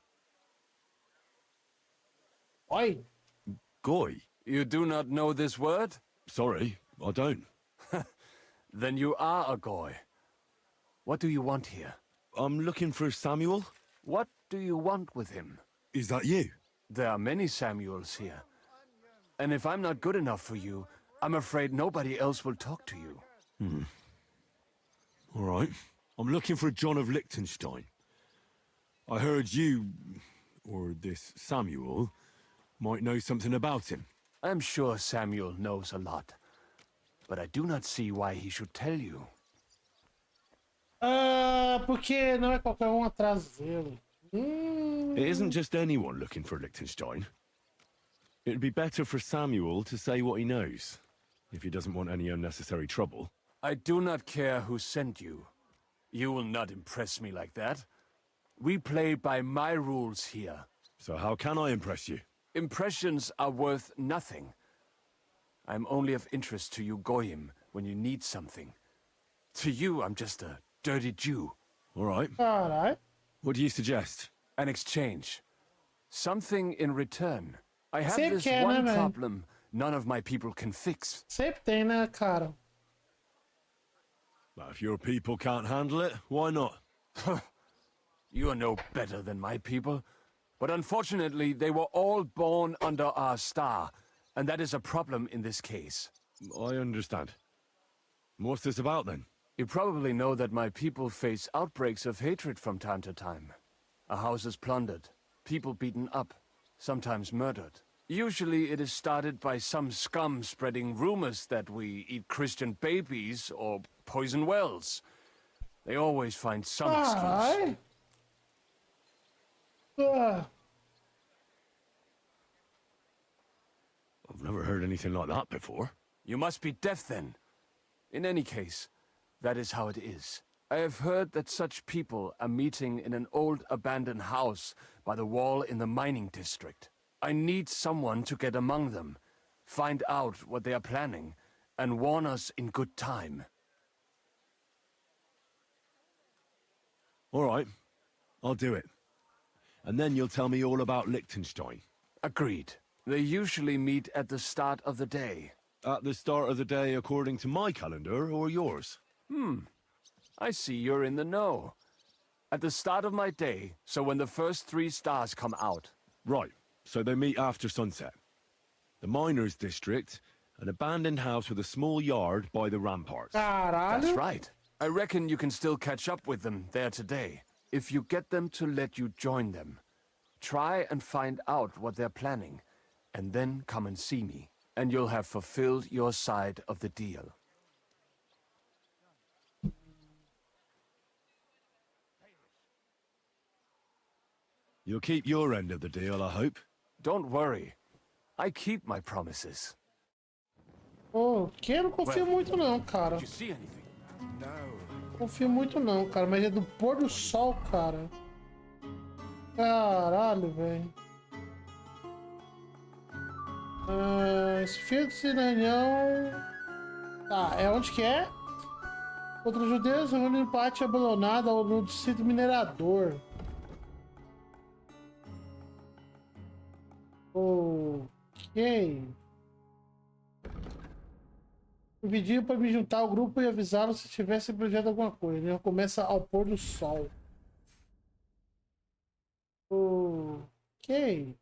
Oi. Goy? You do not know this word? Sorry, I don't. Then you are a goy. What do you want here? I'm looking for Samuel. What do you want with him? Is that you? There are many Samuels here. And if I'm not good enough for you, I'm afraid nobody else will talk to you. All right. I'm looking for John of Liechtenstein. I heard you, or this Samuel, might know something about him. I'm sure Samuel knows a lot. But I do not see why he should tell you. Porque não é qualquer um atrás dele. It isn't just anyone looking for Liechtenstein. It'd be better for Samuel to say what he knows, if he doesn't want any unnecessary trouble. I do not care who sent you. You will not impress me like that. We play by my rules here. So how can I impress you? Impressions are worth nothing. I'm only of interest to you Goyim when you need something. To you, I'm just a dirty Jew. All right. All right. What do you suggest? An exchange. Something in return. I have Sempre this quer, one né, problem none of my people can fix. Sempre tem, né, cara? Well, if your people can't handle it, why not? You are no better than my people. But unfortunately, they were all born under our star, and that is a problem in this case. I understand. What's this about, then? You probably know that my people face outbreaks of hatred from time to time. A house is plundered, people beaten up, sometimes murdered. Usually it is started by some scum spreading rumors that we eat Christian babies or poison wells. They always find some excuse. I've never heard anything like that before. You must be deaf then. In any case, that is how it is. I have heard that such people are meeting in an old abandoned house by the wall in the mining district. I need someone to get among them, find out what they are planning, and warn us in good time. All right, I'll do it. And then you'll tell me all about Liechtenstein. Agreed. They usually meet at the start of the day. At the start of the day according to my calendar, or yours? I see you're in the know. At the start of my day, so when the first 3 stars come out. Right, so they meet after sunset. The miners' district, an abandoned house with a small yard by the ramparts. That's right. I reckon you can still catch up with them there today. If you get them to let you join them. Try and find out what they're planning, and then come and see me. And you'll have fulfilled your side of the deal. You'll keep your end of the deal, I hope. Don't worry. I keep my promises. Oh, que eu não confio muito não, cara. Did you see anything? Não confio muito não, cara. Mas é do pôr do sol, cara. Caralho, velho. Esse filtro na reunião. Tá, é onde que é? Outros judeus reúnem em pátio abandonado no distrito minerador. Ok. Eu pedi para me juntar ao grupo e avisá-lo se tivesse projeto alguma coisa. Ele começa ao pôr do sol. Ok.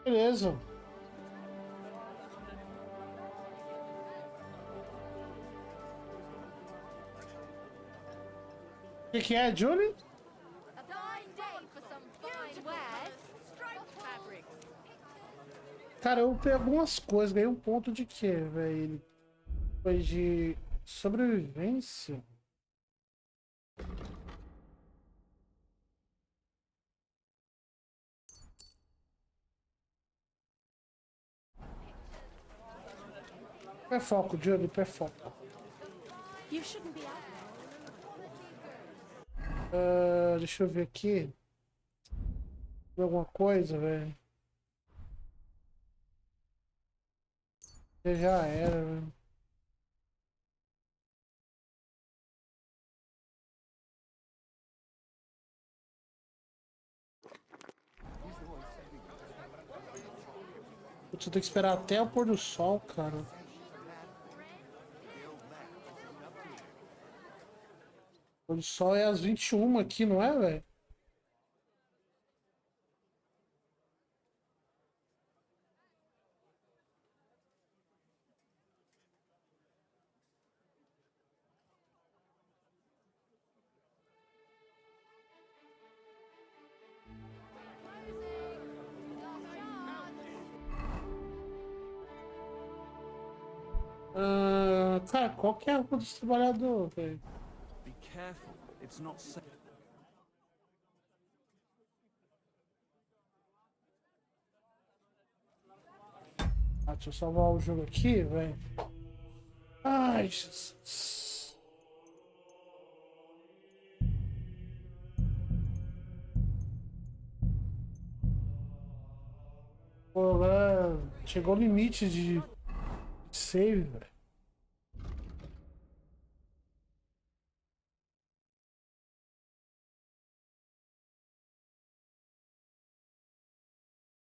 Beleza. O que é, Julie? A fine day for some fine wares. Striped fabrics. Cara, eu peguei algumas coisas. Ganhei um ponto de quê, velho? Foi de sobrevivência. Hiperfoco, Julie, hiperfoco. You shouldn't be out. Deixa eu ver aqui. Tem alguma coisa, velho? Já era, velho. Putz, eu tenho que esperar até o pôr do sol, cara. O pôr do sol é às 21 aqui, não é, velho? Cara, qual que é a rua dos trabalhadores, velho? Be careful. It's not safe. Deixa eu salvar o jogo aqui, velho. Ai, Jesus. Pô, agora chegou o limite de save, velho.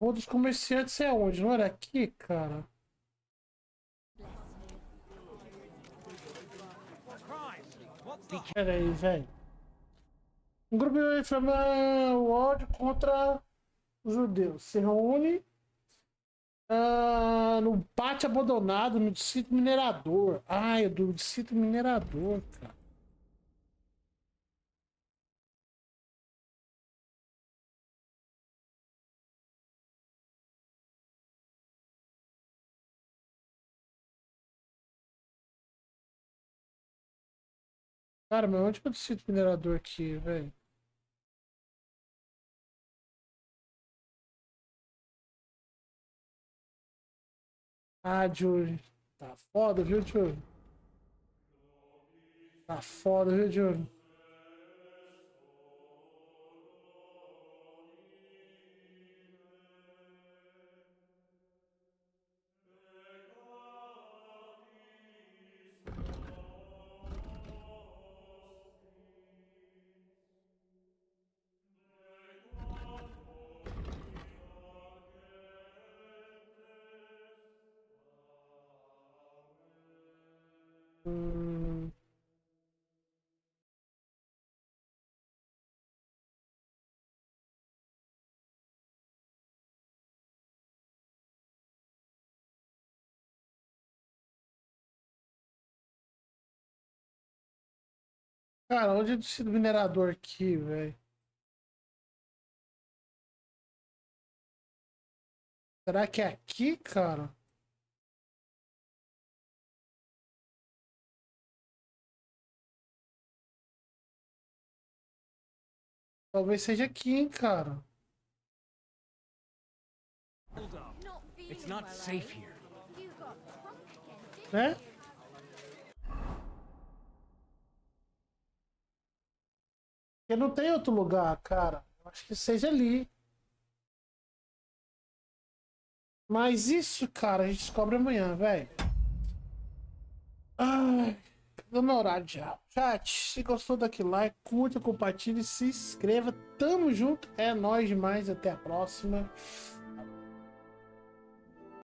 O dos comerciantes é onde? Não era aqui, cara? Pera aí, velho. Um grupo inflama o ódio contra os judeus. Se reúne no pátio abandonado, no distrito minerador. Ai, do distrito minerador, cara. Cara, mas onde que é o distrito minerador aqui, velho? Ah, Júlio. Tá foda, viu, Júlio? Tá foda, viu, Júlio? Cara, onde é o distrito minerador aqui, velho? Será que é aqui, cara? Talvez seja aqui, hein, cara. It's not safe here. Né? Porque não tem outro lugar, cara. Eu acho que seja ali. Mas isso, cara, a gente descobre amanhã, velho. Ai, deu meu horário já. Chat, se gostou, dá aquele like, curta, compartilhe, se inscreva. Tamo junto. É nóis demais. Até a próxima.